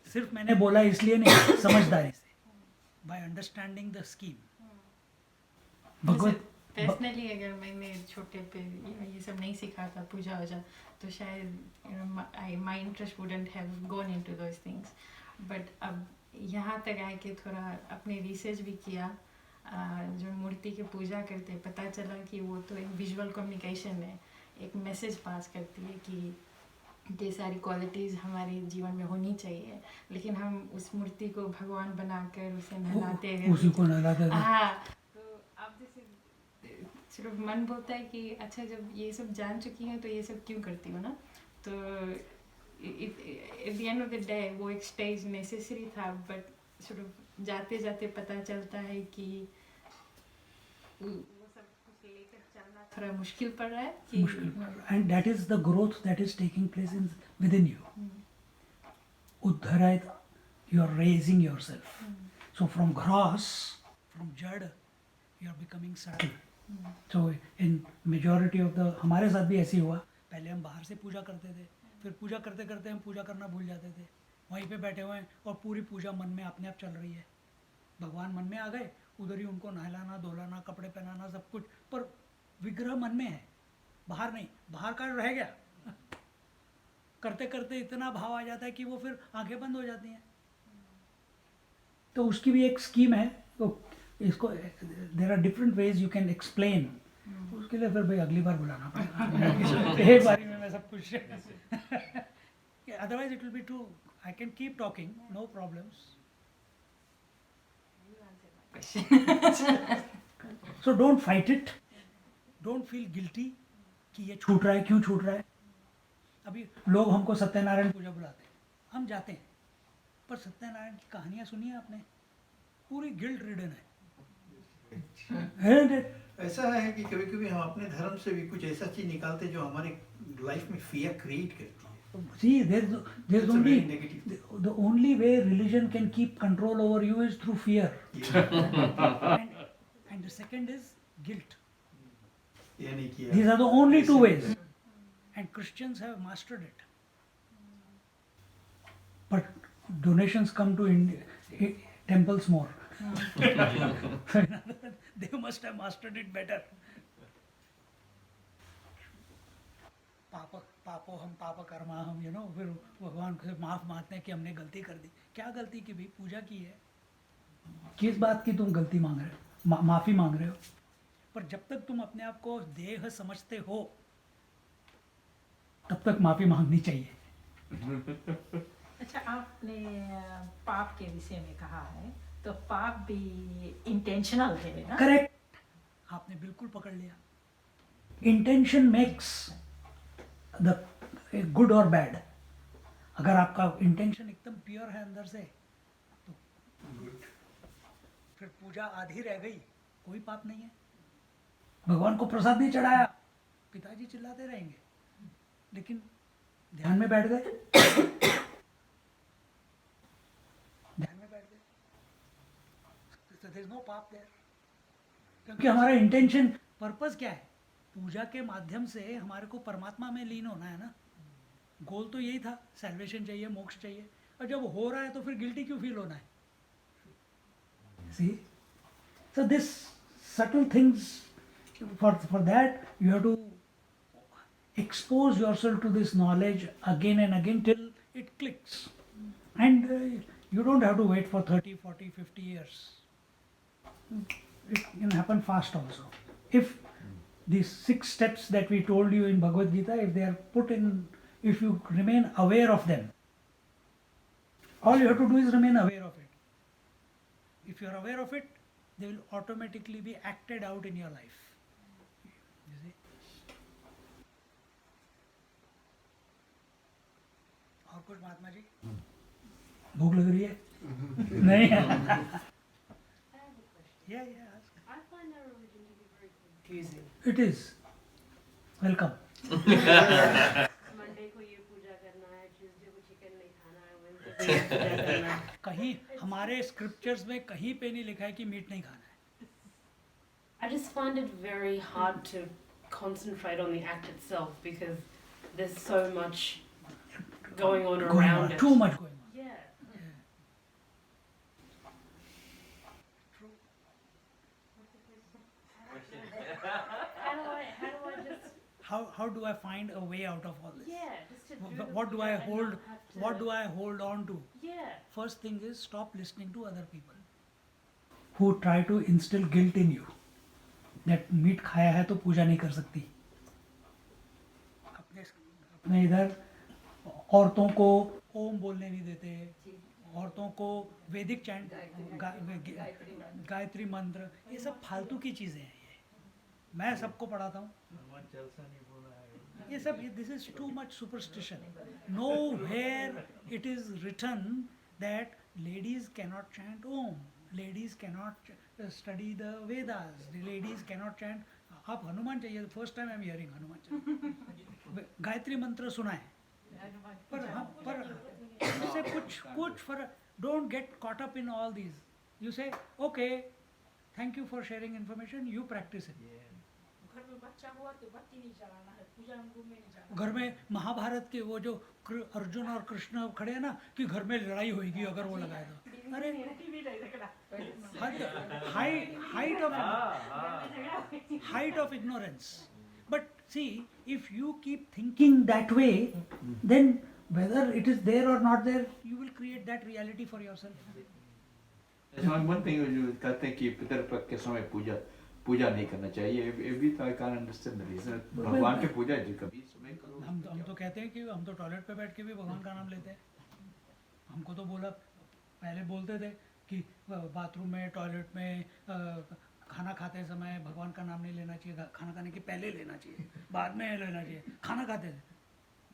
S1: सिर्फ मैंने बोला इसलिए नहीं, समझदारी से, बाय अंडरस्टैंडिंग द स्कीम। भगवत
S6: पर्सनली अगर मैंने छोटे पे ये सब नहीं सीखा था, पूजा वूजा, तो शायद my interest wouldn't have gone into those things. But अब यहाँ तक आए कि थोड़ा अपने रिसर्च भी किया, जो मूर्ति की पूजा करते, पता चला कि वो तो एक विजुअल कम्युनिकेशन है, एक मैसेज पास करती है कि ये सारी क्वालिटीज़ हमारे जीवन में होनी चाहिए, लेकिन हम उस मूर्ति को भगवान बनाकर उसे नहलाते हैं,
S1: उसी को नहलाते थे।
S6: हाँ। तो अब जैसे सिर्फ मन बोलता है कि अच्छा, जब ये सब जान चुकी हैं तो ये सब क्यों करती हो ना। तो at the end of the day वो एक स्टेज नेसेसरी था, बट सिर्फ जाते जाते पता चलता है कि वो सब कुछ लेकर चलना थोड़ा मुश्किल पड़ रहा है कि
S1: And that is the growth that is taking place within you. Uddharayat, you are raising yourself. So from gross, from jad, you are becoming subtle. So in majority of the, हमारे साथ भी ऐसे ही हुआ। पहले हम बाहर से पूजा करते थे, फिर पूजा करते करते हम पूजा करना भूल जाते थे। वहीं पे बैठे हुए हैं और पूरी पूजा मन में अपने आप चल रही है। भगवान मन में आ गए, उधर ही उनको नहलाना, धोलाना, कपड़े पहनाना, सब कुछ, पर विग्रह मन में है, बाहर नहीं। बाहर का रह गया, करते करते इतना भाव आ जाता है कि वो फिर आंखें बंद हो जाती हैं। तो उसकी भी एक स्कीम है। तो इसको there are different ways you can explain. उसके लिए फिर भाई अगली बार बुलाना पड़ेगा। एक बारी में मैं सब कुछ otherwise it will be too, I can keep talking, no problems. So don't fight it, don't feel guilty कि ये छूट रहा है, क्यों छूट रहा है। अभी लोग हमको सत्यनारायण पूजा बुलाते हैं, हम जाते हैं, पर सत्यनारायण की कहानियां सुनी है आपने? पूरी गिल्ट रिडन है।
S4: ऐसा है कि कभी कभी हम अपने धर्म से भी कुछ ऐसा चीज निकालते हैं जो हमारे लाइफ में फियर क्रिएट करती है।
S1: See, there's
S4: It's a
S1: only
S4: very negative.
S1: the only way religion can keep control over you is through fear. And the second is guilt.
S4: ये नहीं किया।
S1: These are the only two ways. And Christians have mastered it. But donations come to temples more. They must have mastered it better. पापो हम पाप कर्मा हम, फिर भगवान से माफ मांगते हैं कि हमने गलती कर दी। क्या गलती की भाई? पूजा की है। किस बात की तुम गलती मांग रहे हो, माफी मांग रहे हो? पर जब तक तुम अपने आप को देह समझते हो, तब तक माफी मांगनी चाहिए।
S2: अच्छा, आपने पाप के विषय में कहा है, तो पाप भी इंटेंशनल है ना?
S1: करेक्ट, आपने बिल्कुल पकड़ लिया। इंटेंशन मेक्स द गुड और बैड। अगर आपका इंटेंशन एकदम प्योर है अंदर से, तो फिर पूजा आधी रह गई, कोई पाप नहीं है। भगवान को प्रसाद नहीं चढ़ाया, पिताजी चिल्लाते रहेंगे, लेकिन ध्यान में बैठ गए, ध्यान में बैठ गए, so there is no पाप there। क्योंकि हमारा इंटेंशन, पर्पस क्या है? पूजा के माध्यम से हमारे को परमात्मा में लीन होना है ना। गोल तो यही था, सैल्वेशन चाहिए, मोक्ष चाहिए। और जब हो रहा है तो फिर गिल्टी क्यों फील होना है? See, so this subtle things, for that you have to expose yourself to this knowledge again and again till it clicks. And you don't have to wait for 30, 40, 50 years. It can happen fast also. If these 6 steps that we told you in Bhagavad Gita, if they are put in, if you remain aware of them, all you have to do is remain aware of it. If you are aware of it, they will automatically be acted out in your life. You see? और कुछ महात्मा जी? भूख लग रही है? नहीं? Yeah, ask.
S7: I find our religion to be very confusing.
S1: It is. Welcome.
S7: Monday को ये पूजा करना है, ट्यूसडे को चिकन नहीं खाना है, वेडनेसडे को ये पूजा करना है.
S1: कहीं हमारे स्क्रिप्चर्स में कहीं पे नहीं लिखा है कि मीट नहीं खाना है.
S7: I just find it very hard to concentrate on the act itself because there's so much going on around it.
S1: Too much going on.
S7: Yeah.
S1: True.
S7: How do I just
S1: How do I find a way out of all this?
S7: just to do the
S1: What do
S7: puja
S1: I
S7: and
S1: hold?
S7: not have to-
S1: What do I hold on to?
S7: Yeah.
S1: First thing is stop listening to other people who try to instill guilt in you that meat खाया है तो पूजा नहीं कर सकती. अपने इधर औरतों को ओम बोलने नहीं देते, औरतों को वैदिक चैंट गायत्री मंत्र, ये सब फालतू की चीज़ें हैं. ये मैं सबको पढ़ाता हूँ. ये सब this is too much superstition. Nowhere it is written that ladies cannot chant om, ladies cannot study the Vedas, ladies cannot chant. आप हनुमान चाहिए, first time I am hearing Hanuman चाहिए. गायत्री मंत्र सुना है पर उससे कुछ फर्क. Don't get caught up in all these. You say okay, thank you for sharing information, you practice it.
S2: घर में बच्चा हुआ तो बत्ती नहीं जलाना है, पूजा रूम में नहीं जाना.
S1: घर में महाभारत के वो जो अर्जुन और कृष्ण खड़े हैं ना कि घर में लड़ाई होगी अगर वो लगाए तो. अरे
S2: टीवी नहीं देखना.
S1: height of ignorance. But see, if you keep thinking that way, then whether it is there or not there, you will create that reality for yourself.
S4: There's one thing you कहते हैं कि पितृपक्ष के समय पूजा नहीं करना चाहिए. ये भी तो I can't understand the reason. भगवान की पूजा जो कभी समय करो.
S1: हम तो कहते हैं कि हम तो टॉयलेट पे बैठ के भी भगवान का नाम लेते हैं. हमको तो बोला, पहले बोलते थे कि बाथरूम में, टॉयलेट में, खाना खाते समय भगवान का नाम नहीं लेना चाहिए, खाना खाने के पहले लेना चाहिए, बाद में लेना चाहिए. खाना खाते थे,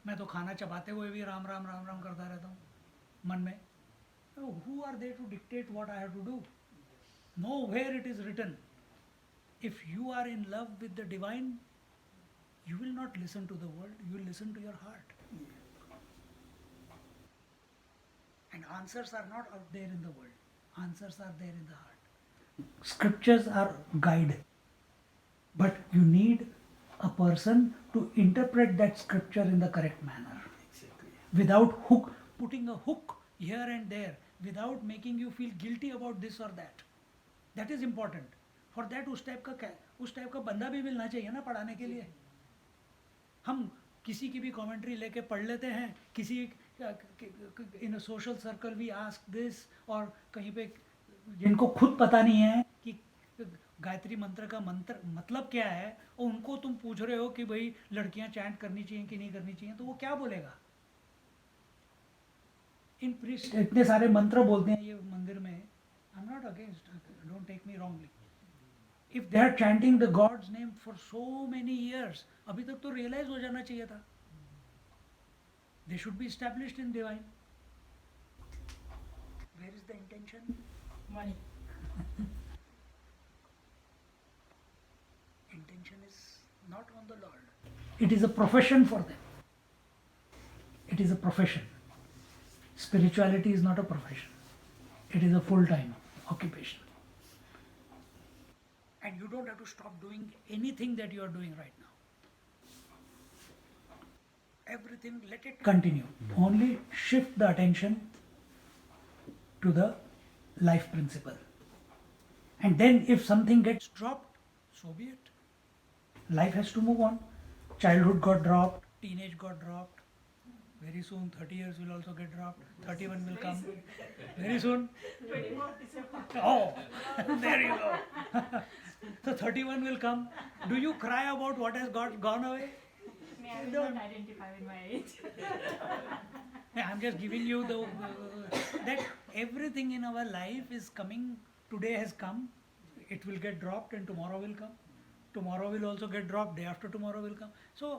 S1: मैं तो खाना चबाते हुए भी राम राम राम राम करता रहता हूँ मन में. Who are they to dictate what I have to do? Nowhere it is written. If you are in love with the divine, you will not listen to the world, you will listen to your heart. And answers are not out there in the world, answers are there in the heart. Scriptures are guide, but you need a person to interpret that scripture in the correct manner, without putting a hook here and there, without making you feel guilty about this or that. That is important. For that उस type का बंदा भी मिलना चाहिए ना पढ़ाने के लिए. हम किसी की भी कमेंट्री लेके पढ़ लेते हैं, किसी in a social circle we ask this, और कहीं पे जिनको खुद पता नहीं है कि गायत्री मंत्र का मतलब क्या है, और उनको तुम पूछ रहे हो कि भाई लड़कियां चैंट करनी चाहिए कि नहीं करनी चाहिए, तो वो क्या बोलेगा. इन प्रीस्ट इतने सारे मंत्र बोलते हैं ये मंदिर में. I am not against, don't take me wrongly. If they are chanting the god's name for so many years, अभी तक तो रियलाइज हो जाना चाहिए था. They should be established in divine. Where is the intention?
S2: Money.
S1: Intention is not on the Lord. It is a profession for them. It is a profession. Spirituality is not a profession. It is a full-time occupation. And you don't have to stop doing anything that you are doing right now. Everything, let it continue. Only shift the attention to the life principle. And then if something gets dropped, so be it. Life has to move on. Childhood got dropped, teenage got dropped. Very soon 30 years will also get dropped. 31 will come. Very soon.
S2: 24 December.
S1: Oh, there you go. So 31 will come. Do you cry about what has gone away?
S2: I will not identify with my age.
S1: Yeah, I'm just giving you the that everything in our life is coming. Today has come, it will get dropped, and tomorrow will come. Tomorrow will also get dropped. Day after tomorrow will come. So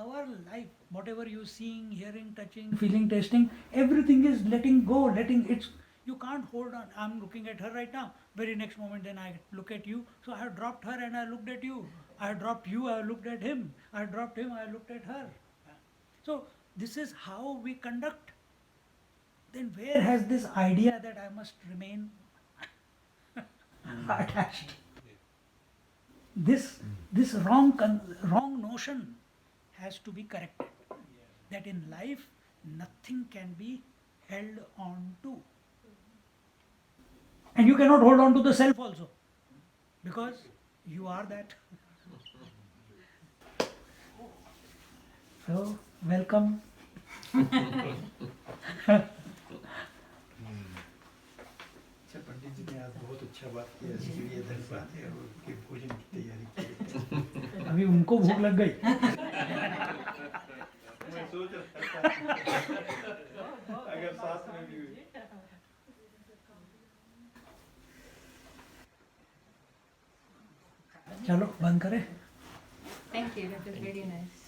S1: our life, whatever you seeing, hearing, touching, feeling, tasting, everything is letting go. You can't hold on. I'm looking at her right now. Very next moment, then I look at you. So I have dropped her and I looked at you. I dropped you, I looked at him. I dropped him, I looked at her. So this is how we conduct. Then where has this idea that I must remain attached? This wrong notion has to be corrected. That in life nothing can be held on to. And you cannot hold on to the self also, because you are that. So, welcome.
S8: अच्छा पंडित जी ने आज बहुत अच्छा बात किया, इसके लिए धन्यवाद है और उनके भोजन की तैयारी की।
S1: अभी उनको भूख लग गई।
S8: मैं सोच रहा था अगर साथ में भी हुई।
S1: चलो बंद करें।
S6: Thank you, that was very nice.